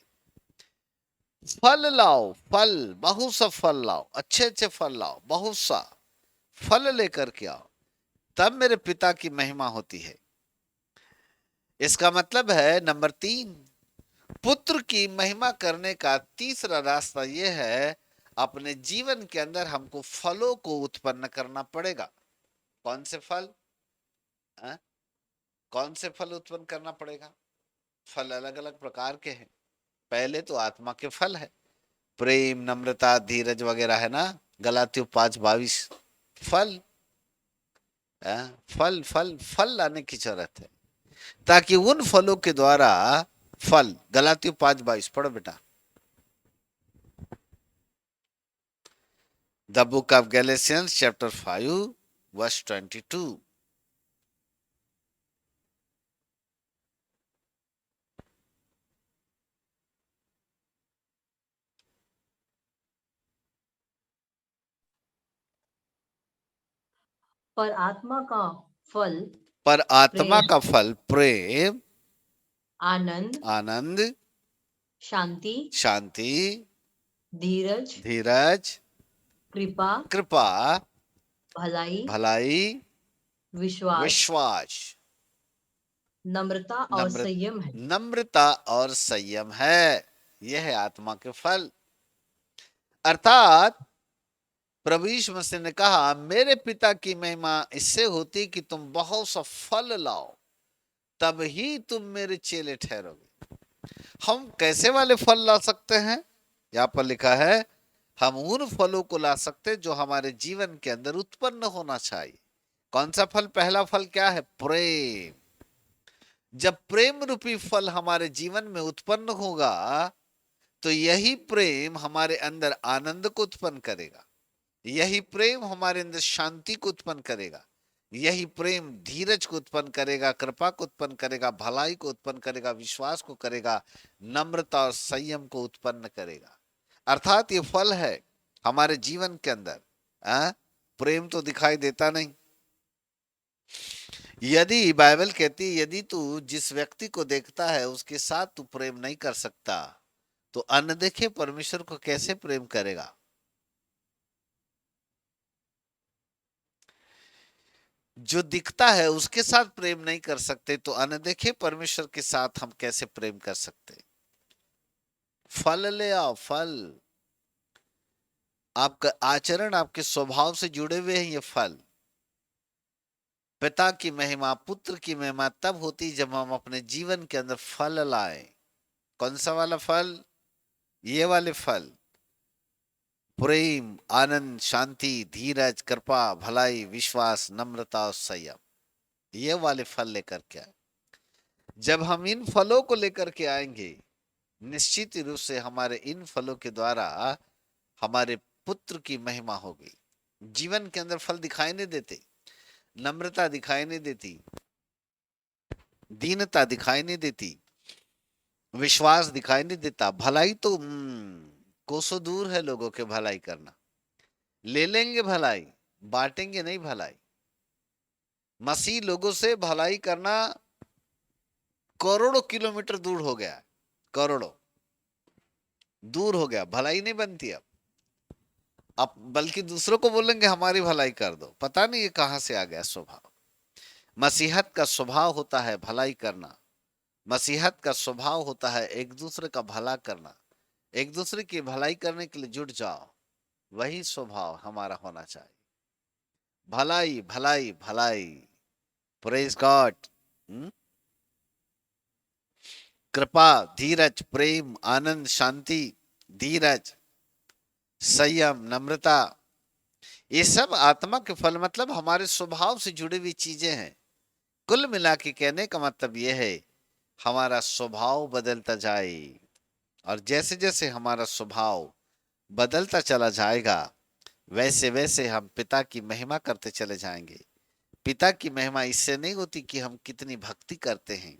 A: फल लाओ, फल, बहुत सा फल लाओ, अच्छे अच्छे फल लाओ, बहुत सा फल लेकर के आओ, तब मेरे पिता की महिमा होती है। इसका मतलब है नंबर तीन, पुत्र की महिमा करने का तीसरा रास्ता यह है, अपने जीवन के अंदर हमको फलों को उत्पन्न करना पड़ेगा। कौन से फल? हाँ? कौन से फल उत्पन्न करना पड़ेगा? फल अलग अलग प्रकार के हैं। पहले तो आत्मा के फल है, प्रेम, नम्रता, धीरज वगैरह है ना, गलातियों 5:22। फल, फल फल फल लाने की जरूरत है, ताकि उन फलों के द्वारा फल, गलातियों 5:22 पढ़ो बेटा। The book of Galatians chapter 5 verse 22।
B: पर आत्मा का फल
A: पर आत्मा
B: प्रेम,
A: का फल प्रेम,
B: आनंद,
A: आनंद,
B: शांति,
A: शांति,
B: धीरज,
A: धीरज,
B: कृपा,
A: कृपा,
B: भलाई,
A: भलाई,
B: विश्वास,
A: विश्वास,
B: नम्रता और
A: नम्र
B: संयम है।
A: नम्रता और संयम है। यह है आत्मा के फल। अर्थात प्रभु यीशु मसीह ने कहा, मेरे पिता की महिमा इससे होती कि तुम बहुत सा फल लाओ, तब ही तुम मेरे चेले ठहरोगे। हम कैसे वाले फल ला सकते हैं? यहाँ पर लिखा है, हम उन फलों को ला सकते हैं जो हमारे जीवन के अंदर उत्पन्न होना चाहिए। कौन सा फल? पहला फल क्या है? प्रेम। जब प्रेम रूपी फल हमारे जीवन में उत्पन्न होगा, तो यही प्रेम हमारे अंदर आनंद को उत्पन्न करेगा, यही प्रेम हमारे अंदर शांति को उत्पन्न करेगा, यही प्रेम धीरज को उत्पन्न करेगा, कृपा को उत्पन्न करेगा, भलाई को उत्पन्न करेगा, विश्वास को करेगा, नम्रता और संयम को उत्पन्न करेगा। अर्थात ये फल है हमारे जीवन के अंदर। प्रेम तो दिखाई देता नहीं। यदि बाइबल कहती है, यदि तू जिस व्यक्ति को देखता है उसके साथ तू प्रेम नहीं कर सकता, तो अनदेखे परमेश्वर को कैसे प्रेम करेगा? जो दिखता है उसके साथ प्रेम नहीं कर सकते, तो अनदेखे परमेश्वर के साथ हम कैसे प्रेम कर सकते? फल ले आओ, फल। आपका आचरण, आपके स्वभाव से जुड़े हुए हैं ये फल। पिता की महिमा, पुत्र की महिमा तब होती जब हम अपने जीवन के अंदर फल लाए। कौन सा वाला फल? ये वाले फल, प्रेम, आनंद, शांति, धीरज, कृपा, भलाई, विश्वास, नम्रता और संयम, ये वाले फल लेकर के आए। जब हम इन फलों को लेकर के आएंगे, निश्चित रूप से हमारे इन फलों के द्वारा हमारे पुत्र की महिमा होगी। जीवन के अंदर फल दिखाई नहीं देते, नम्रता दिखाई नहीं देती, दीनता दिखाई नहीं देती, विश्वास दिखाई नहीं देता, भलाई तो कोसों दूर है लोगों के भलाई करना। ले लेंगे भलाई, बांटेंगे नहीं भलाई। मसीह लोगों से भलाई करना करोड़ों किलोमीटर दूर हो गया है, करोड़ों दूर हो गया, भलाई नहीं बनती अब बल्कि दूसरों को बोलेंगे हमारी भलाई कर दो। पता नहीं ये कहां से आ गया स्वभाव। मसीहत का स्वभाव होता है भलाई करना, मसीहत का स्वभाव होता है एक दूसरे का भला करना, एक दूसरे की भलाई करने के लिए जुट जाओ। वही स्वभाव हमारा होना चाहिए। भलाई भलाई भलाई, प्रेज गॉड। कृपा, धीरज, प्रेम, आनंद, शांति, धीरज, संयम, नम्रता, ये सब आत्मा के फल, मतलब हमारे स्वभाव से जुड़ी हुई चीजें हैं। कुल मिला के कहने का मतलब यह है, हमारा स्वभाव बदलता जाए, और जैसे जैसे हमारा स्वभाव बदलता चला जाएगा, वैसे वैसे हम पिता की महिमा करते चले जाएंगे। पिता की महिमा इससे नहीं होती कि हम कितनी भक्ति करते हैं,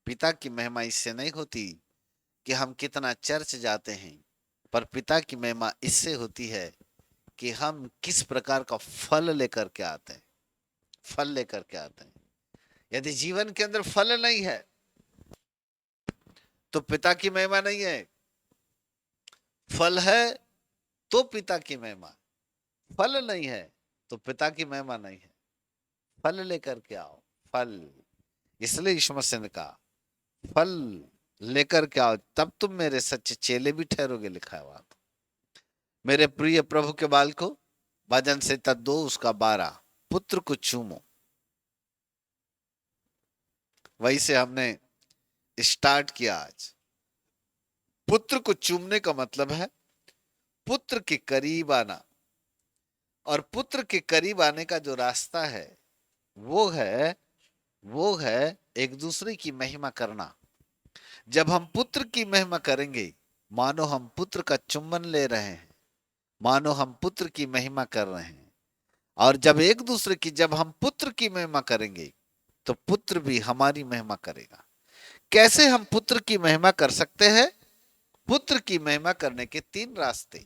A: पिता की महिमा इससे नहीं होती कि हम कितना चर्च जाते हैं, पर पिता की महिमा इससे होती है कि हम किस प्रकार का फल लेकर के आते हैं, फल लेकर के आते हैं। यदि जीवन के अंदर फल नहीं है तो पिता की महिमा नहीं है, फल है तो पिता की महिमा, फल नहीं है तो पिता की महिमा नहीं है। फल लेकर के आओ, फल। इसलिए यीशु मसीह ने कहा, फल लेकर के आओ तब तुम मेरे सच्चे चेले भी ठहरोगे, लिखा है वहां। मेरे प्रिय प्रभु के बाल को, भजन संहिता 2:12, पुत्र को चूमो। वही से हमने स्टार्ट किया आज। पुत्र को चूमने का मतलब है पुत्र के करीब आना, और पुत्र के करीब आने का जो रास्ता है वो है वो है एक दूसरे की महिमा करना। जब हम पुत्र की महिमा करेंगे, मानो हम पुत्र का चुम्बन ले रहे हैं, मानो हम पुत्र की महिमा कर रहे हैं। और जब हम पुत्र की महिमा करेंगे तो पुत्र भी हमारी महिमा करेगा। कैसे हम पुत्र की महिमा कर सकते हैं? पुत्र की महिमा करने के तीन रास्ते।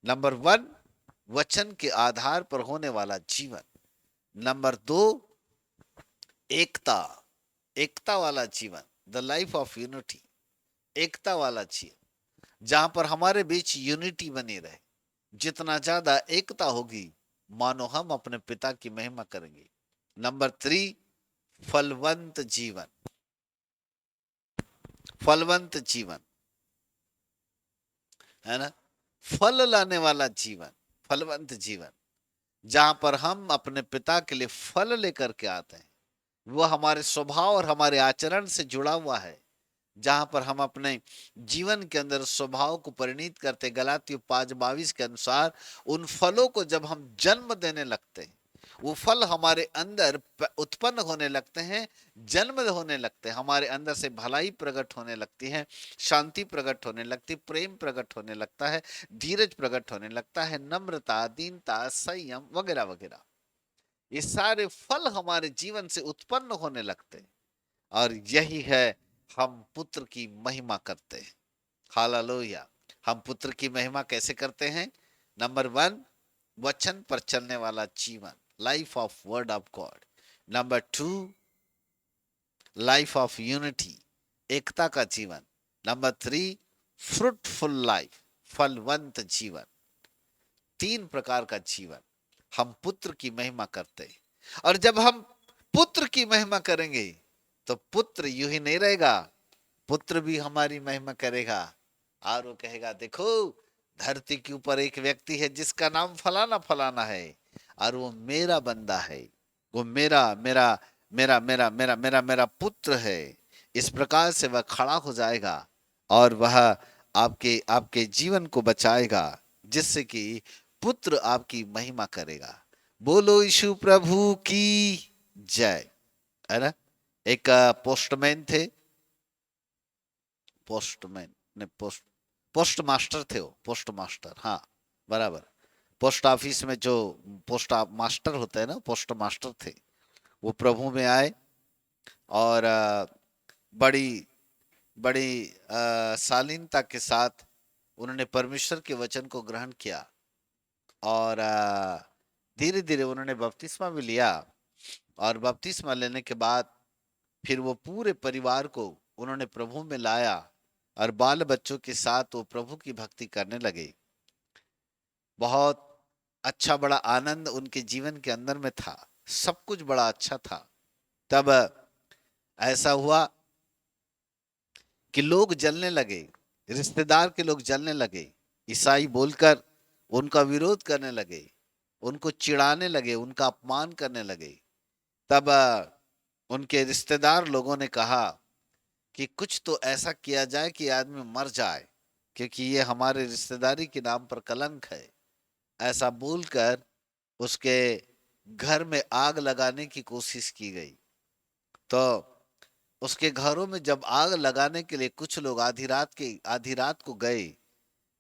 A: नंबर वन, वचन के आधार पर होने वाला जीवन। नंबर दो, एकता, एकता वाला जीवन, द लाइफ ऑफ यूनिटी, एकता वाला जीवन, जहां पर हमारे बीच यूनिटी बनी रहे। जितना ज्यादा एकता होगी, मानो हम अपने पिता की महिमा करेंगे। नंबर थ्री, फलवंत जीवन, फलवंत जीवन, है ना, फल लाने वाला जीवन, फलवंत जीवन, जहां पर हम अपने पिता के लिए फल लेकर के आते हैं। वो हमारे स्वभाव और हमारे आचरण से जुड़ा हुआ है, जहां पर हम अपने जीवन के अंदर स्वभाव को परिणीत करते। गलातियों 5:22 के अनुसार उन फलों को जब हम जन्म देने लगते हैं, वो फल हमारे अंदर उत्पन्न होने लगते हैं, जन्म होने लगते हैं। हमारे अंदर से भलाई प्रकट होने लगती है, शांति प्रकट होने लगती, प्रेम प्रकट होने लगता है, धीरज प्रकट होने लगता है, नम्रता, दीनता, संयम वगैरह वगैरह। ये सारे फल हमारे जीवन से उत्पन्न होने लगते हैं, और यही है हम पुत्र की महिमा करते हैं। हालेलुया। हम पुत्र की महिमा कैसे करते हैं? नंबर वन, वचन पर चलने वाला जीवन, life of word of God. Number two, life of unity, एकता का जीवन। नंबर थ्री, फ्रूटफुल लाइफ, फलवंत जीवन। तीन प्रकार का जीवन हम पुत्र की महिमा करते हैं। और जब हम पुत्र की महिमा करेंगे तो पुत्र यूं ही नहीं रहेगा, पुत्र भी हमारी महिमा करेगा। और वो कहेगा, देखो धरती के ऊपर एक व्यक्ति है जिसका नाम फलाना फलाना है, और वो मेरा बंदा है, वो मेरा मेरा मेरा मेरा मेरा मेरा मेरा पुत्र है। इस प्रकार से वह खड़ा हो जाएगा और वह आपके आपके जीवन को बचाएगा, जिससे कि पुत्र आपकी महिमा करेगा। बोलो यीशु प्रभु की जय। है ना। एक पोस्टमैन थे, पोस्टमैन ने पोस्ट मास्टर थे, वो पोस्ट मास्टर, हाँ बराबर। पोस्ट ऑफिस में जो पोस्ट मास्टर होता है ना, पोस्ट मास्टर थे। वो प्रभु में आए और बड़ी बड़ी शालीनता के साथ उन्होंने परमेश्वर के वचन को ग्रहण किया, और धीरे धीरे उन्होंने बपतिस्मा भी लिया। और बपतिस्मा लेने के बाद फिर वो पूरे परिवार को उन्होंने प्रभु में लाया, और बाल बच्चों के साथ वो प्रभु की भक्ति करने लगे। बहुत अच्छा, बड़ा आनंद उनके जीवन के अंदर में था, सब कुछ बड़ा अच्छा था। तब ऐसा हुआ कि लोग जलने लगे, रिश्तेदार के लोग जलने लगे, ईसाई बोलकर उनका विरोध करने लगे, उनको चिढ़ाने लगे, उनका अपमान करने लगे। तब उनके रिश्तेदार लोगों ने कहा कि कुछ तो ऐसा किया जाए कि आदमी मर जाए, क्योंकि ये हमारे रिश्तेदारी के नाम पर कलंक है। ऐसा बोलकर उसके घर में आग लगाने की कोशिश की गई। तो उसके घरों में जब आग लगाने के लिए कुछ लोग आधी रात को गए,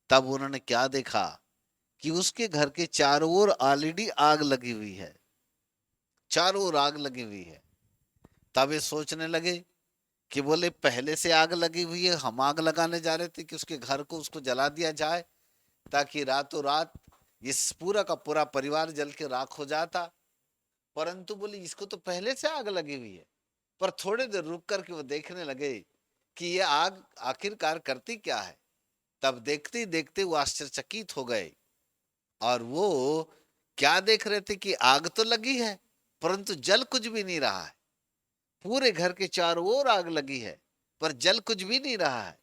A: तब उन्होंने क्या देखा कि उसके घर के चारों ओर ऑलरेडी आग लगी हुई है, चारों ओर आग लगी हुई है। तब ये सोचने लगे कि बोले पहले से आग लगी हुई है, हम आग लगाने जा रहे थे कि उसके घर को उसको जला दिया जाए, ताकि रातों रात इस पूरा का पूरा परिवार जल के राख हो जाता। परंतु बोले इसको तो पहले से आग लगी हुई है। पर थोड़ी देर रुक करके वो देखने लगे कि ये आग आखिरकार करती क्या है। तब देखते ही देखते वो आश्चर्यचकित हो गए, और वो क्या देख रहे थे कि आग तो लगी है परंतु जल कुछ भी नहीं रहा है। पूरे घर के चारों ओर आग लगी है पर जल कुछ भी नहीं रहा है।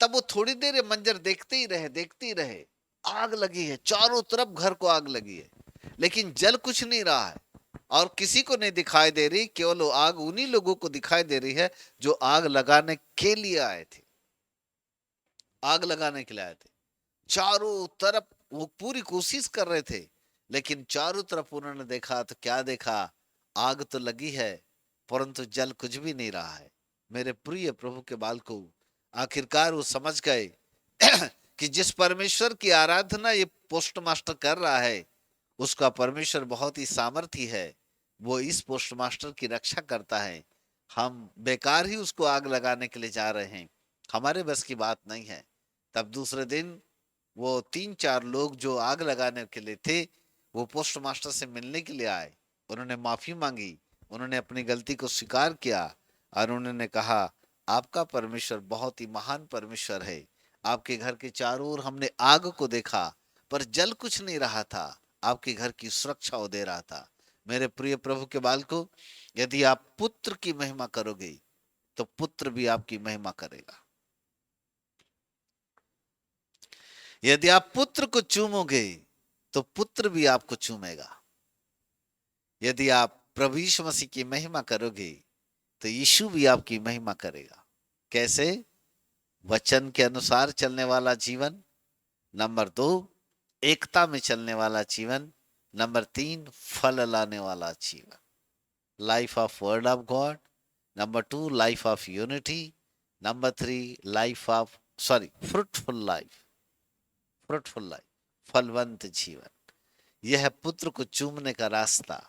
A: तब वो थोड़ी देर ये मंजर देखते ही रहे, देखते ही रहे। आग लगी है, चारों तरफ घर को आग लगी है, लेकिन जल कुछ नहीं रहा है, और किसी को नहीं दिखाई दे रही। केवल आग उन्हीं लोगों को दिखाई दे रही है जो आग लगाने के लिए आए थे। आग लगाने के लिए आए थे। चारों तरफ वो पूरी कोशिश कर रहे थे, लेकिन चारों तरफ उन्होंने देखा तो क्या देखा? आग तो लगी है, परंतु जल कुछ भी नहीं रहा है। मेरे प्रिय प्रभु के बालकों, आखिरकार वो समझ गए कि जिस परमेश्वर की आराधना ये पोस्ट मास्टर कर रहा है, उसका परमेश्वर बहुत ही सामर्थी है। वो इस पोस्ट मास्टर की रक्षा करता है। हम बेकार ही उसको आग लगाने के लिए जा रहे हैं, हमारे बस की बात नहीं है। तब दूसरे दिन वो 3-4 लोग जो आग लगाने के लिए थे, वो पोस्ट मास्टर से मिलने के लिए आए। उन्होंने माफी मांगी, उन्होंने अपनी गलती को स्वीकार किया और उन्होंने कहा, आपका परमेश्वर बहुत ही महान परमेश्वर है। आपके घर के चारों ओर हमने आग को देखा, पर जल कुछ नहीं रहा था। आपके घर की सुरक्षा वो दे रहा था। मेरे प्रिय प्रभु के बालकों, यदि आप पुत्र की महिमा करोगे, तो पुत्र भी आपकी महिमा करेगा। यदि आप पुत्र को चूमोगे, तो पुत्र भी आपको चूमेगा। यदि आप प्रभु यीशु मसीह की महिमा करोगे, तो यीशु भी आपकी महिमा करेगा। कैसे? वचन के अनुसार चलने वाला जीवन। नंबर 2, एकता में चलने वाला जीवन। नंबर 3, फल लाने वाला जीवन, life of word of God. Number 2, life of unity. Number 3, life of fruitful life. Fruitful life, फलवंत जीवन। यह है पुत्र को चूमने का रास्ता।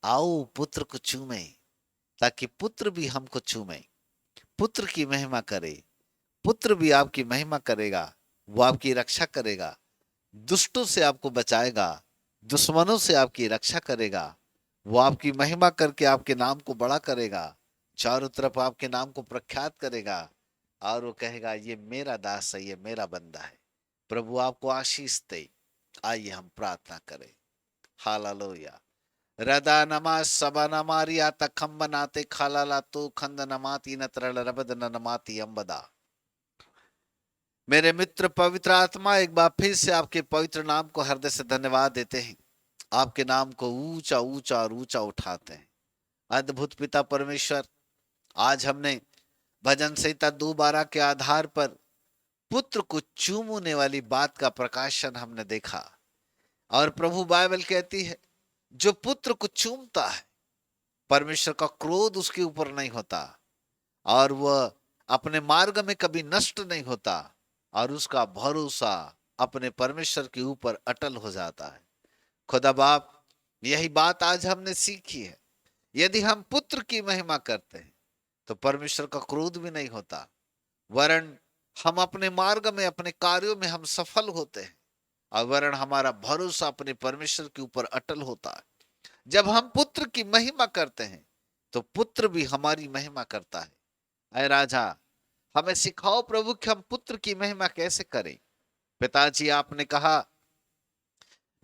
A: आओ पुत्र को चूमे, ताकि पुत्र भी हमको चूमे, पुत्र की महिमा करे। पुत्र भी आपकी महिमा करेगा, वो आपकी रक्षा करेगा, दुष्टों से आपको बचाएगा, दुश्मनों से आपकी रक्षा करेगा। वो आपकी महिमा करके आपके नाम को बड़ा करेगा, चारों तरफ आपके नाम को प्रख्यात करेगा, और वो कहेगा, ये मेरा दास है, ये मेरा बंदा है। प्रभु आपको आशीष दे। आइए हम प्रार्थना करें। हालेलुया। रदा नमा सबा नमारिया तखम्ब नाते खालाला तो खंद नमाती नत्रल रबद नमाती अंबदा। मेरे मित्र पवित्र आत्मा, एक बार फिर से आपके पवित्र नाम को हृदय से धन्यवाद देते हैं। आपके नाम को ऊंचा ऊंचा और ऊंचा उठाते हैं। अद्भुत पिता परमेश्वर, आज हमने भजन संहिता 2:12 के आधार पर पुत्र को चूमने वाली बात का प्रकाशन हमने देखा। और प्रभु बाइबल कहती है, जो पुत्र को चूमता है, परमेश्वर का क्रोध उसके ऊपर नहीं होता, और वह अपने मार्ग में कभी नष्ट नहीं होता, और उसका भरोसा अपने परमेश्वर के ऊपर अटल हो जाता है। खुदा बाप, यही बात आज हमने सीखी है। यदि हम पुत्र की महिमा करते हैं, तो परमेश्वर का क्रोध भी नहीं होता, वरन हम अपने मार्ग में, अपने कार्यों में हम सफल होते हैं, और वरन हमारा भरोसा अपने परमेश्वर के ऊपर अटल होता है। जब हम पुत्र की महिमा करते हैं, तो पुत्र भी हमारी महिमा करता है। अय राजा, हमें सिखाओ प्रभु कि हम पुत्र की महिमा कैसे करें। पिताजी, आपने कहा,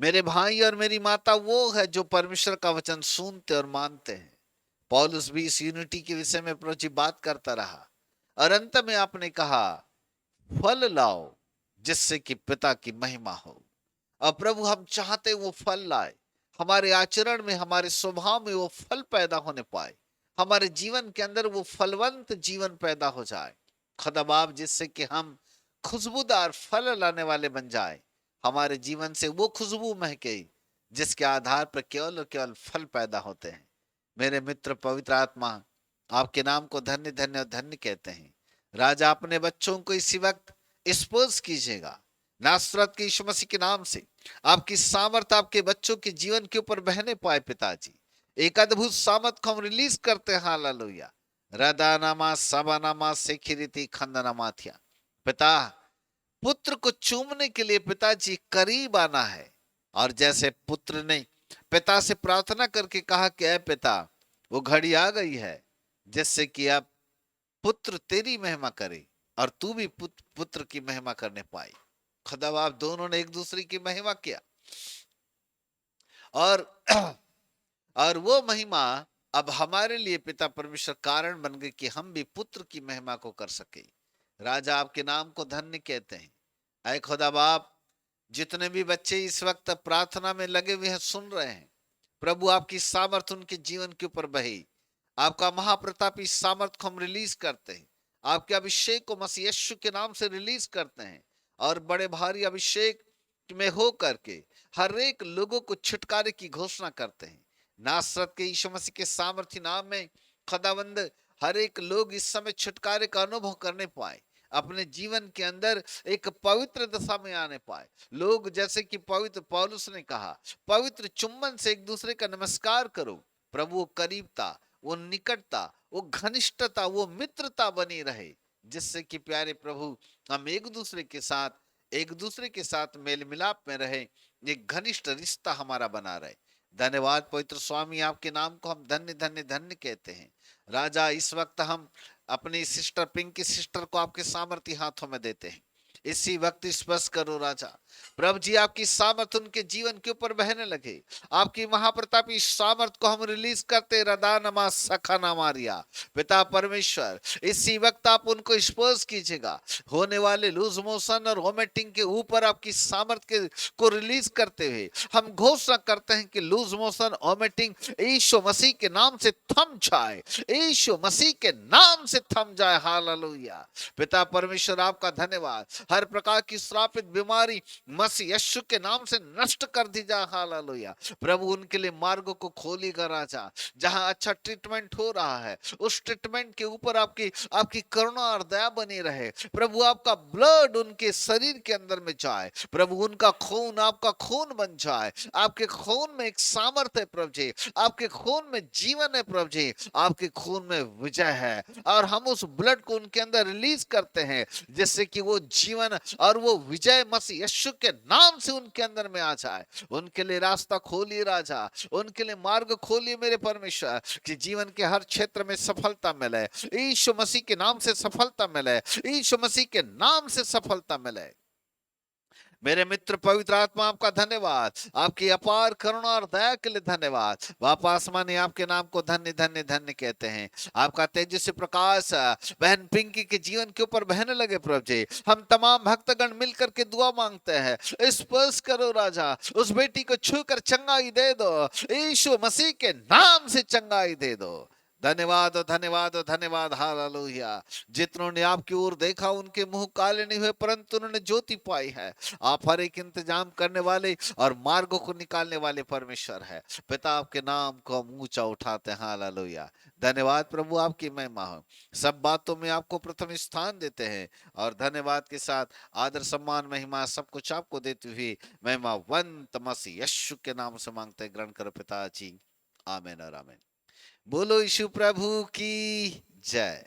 A: मेरे भाई और मेरी माता वो है जो परमेश्वर का वचन सुनते और मानते हैं। पौलुस भी इस यूनिटी के विषय में प्रभु जी बात करता रहा, और अंत में आपने कहा, फल लाओ जिससे कि पिता की महिमा हो। और प्रभु, हम चाहते वो फल लाए, हमारे आचरण में, हमारे स्वभाव में वो फल पैदा होने पाए, हमारे जीवन के अंदर वो फलवंत जीवन पैदा हो जाए। खुदा बाप, जिससे कि हम खुशबूदार फल लाने वाले बन जाए, हमारे जीवन से वो खुशबू महके जिसके आधार पर केवल और केवल फल पैदा होते हैं। मेरे मित्र पवित्र आत्मा, आपके नाम को धन्य धन्य और धन्य कहते हैं। राजा, अपने बच्चों को इसी वक्त स्पर्श कीजिएगा, नासरत के यीशु मसीह के नाम से। आपकी सामर्थ आपके बच्चों के जीवन के ऊपर बहने पाए पिताजी। एक अद्भुत सामर्थ को हम रिलीज करते हैं। हालेलुया। रदानामा सबानामा सेखिरिति खंदनामाथिया। पिता, पुत्र को चूमने के लिए पिताजी करीब आना है, और जैसे पुत्र ने पिता से प्रार्थना करके कहा कि ऐ पिता, वो घड़ी आ गई है जिससे कि अब पुत्र तेरी महिमा करे और तू भी पुत्र की महिमा करने पाए। खुदा बाप, दोनों ने एक दूसरे की महिमा किया, और और वो महिमा अब हमारे लिए पिता परमेश्वर कारण बन गई कि हम भी पुत्र की महिमा को कर सके। राजा, आपके नाम को धन्य कहते हैं। ऐ खुदा बाप, जितने भी बच्चे इस वक्त प्रार्थना में लगे हुए हैं, सुन रहे हैं, प्रभु आपकी सामर्थ उनके जीवन के ऊपर बहे। आपका महाप्रतापी सामर्थ को हम रिलीज करते हैं। आपके अभिषेक को मसीह यीशु के नाम से रिलीज करते हैं और बड़े भारी अभिषेक में हो करके हर एक लोगों को छुटकारे की घोषणा करते हैं। नासरत के यीशु मसीह के सामर्थ्य नाम में खुदावंद हर एक लोग इस समय छुटकारे का अनुभव करने पाए, अपने जीवन के अंदर एक पवित्र दशा में आने पाए। लोग जैसे कि पवित्र पौलुस ने कहा, पवित्र चुम्बन से एक दूसरे का नमस्कार करो। प्रभु वो करीबता, वो निकटता, वो घनिष्ठता, वो मित्रता बनी रहे, जिससे कि प्यारे प्रभु हम एक दूसरे के साथ मेल मिलाप में रहे, एक घनिष्ठ रिश्ता हमारा बना रहे। धन्यवाद पवित्र स्वामी, आपके नाम को हम धन्य धन्य धन्य कहते हैं। राजा, इस वक्त हम अपनी सिस्टर पिंकी सिस्टर को आपके सामर्थ्य हाथों में देते हैं। इसी वक्त स्पर्श करो राजा। प्रभु जी, आपकी सामर्थ उनके जीवन के ऊपर बहने लगे। आपकी महाप्रतापी सामर्थ को हम रिलीज करते, रदा नमा सखा ना मारिया। पिता परमेश्वर, इसी वक्त आप उनको स्पर्श कीजिएगा। होने वाले लूज मोशन और वोमिटिंग के ऊपर आपकी सामर्थ के को रिलीज करते हुए हम घोषणा करते हैं कि लूज मोशन वोमिटिंग यीशु मसीह के नाम से थम जाए, यीशु मसीह के नाम से थम जाए। हालेलुया। पिता परमेश्वर, आपका धन्यवाद। हर प्रकार की श्रापित बीमारी मसीह यीशु के नाम से नष्ट कर दी जाए। हालेलुया। प्रभु, उनके लिए मार्गों को खोलेगा राजा। जहां अच्छा ट्रीटमेंट हो रहा है, उस ट्रीटमेंट के ऊपर आपकी आपकी करुणा और दया बनी रहे। प्रभु, आपका ब्लड उनके शरीर के अंदर में जाए। प्रभु, उनका खून आपका खून बन जाए। आपके खून में एक सामर्थ है प्रभु जी, आपके खून में जीवन है प्रभु जी, आपके खून में विजय है। और हम उस ब्लड को उनके अंदर रिलीज करते हैं, जिससे कि वो जीवन और वो विजय मसीह यीशु के नाम से उनके अंदर में आ जाए। उनके लिए रास्ता खोलिए राजा, उनके लिए मार्ग खोलिए मेरे परमेश्वर, कि जीवन के हर क्षेत्र में सफलता मिले। यीशु मसीह के नाम से सफलता मिले, यीशु मसीह के नाम से सफलता मिले। मेरे मित्र पवित्र आत्मा, आपका धन्यवाद, आपकी अपार करुणा और दया के लिए धन्यवाद। बाप आसमानी, आपके नाम को धन्य धन्य धन्य कहते हैं। आपका तेजस्वी प्रकाश बहन पिंकी के जीवन के ऊपर बहने लगे प्रभु जी। हम तमाम भक्तगण मिलकर के दुआ मांगते हैं, स्पर्श करो राजा, उस बेटी को छूकर चंगाई दे दो, यीशु मसीह के नाम से चंगाई दे दो। धन्यवाद धन्यवाद धन्यवाद। हालेलुया। जितनों ने आपकी ओर देखा उनके मुंह काले नहीं हुए, परंतु उन्होंने ज्योति पाई है। आप हर एक इंतजाम करने वाले और मार्गों को निकालने वाले परमेश्वर है। पिता, आपके नाम को हम ऊंचा उठाते हैं। हालेलुया। धन्यवाद प्रभु, आपकी महिमा हो। सब बातों में आपको प्रथम स्थान देते हैं और धन्यवाद के साथ आदर सम्मान महिमा सब कुछ आपको देते हुए महिमा वंत मसीह यीशु के नाम से मांगते ग्रहण करो पिताजी। आमीन और आमीन। बोलो यीशु प्रभु की जय।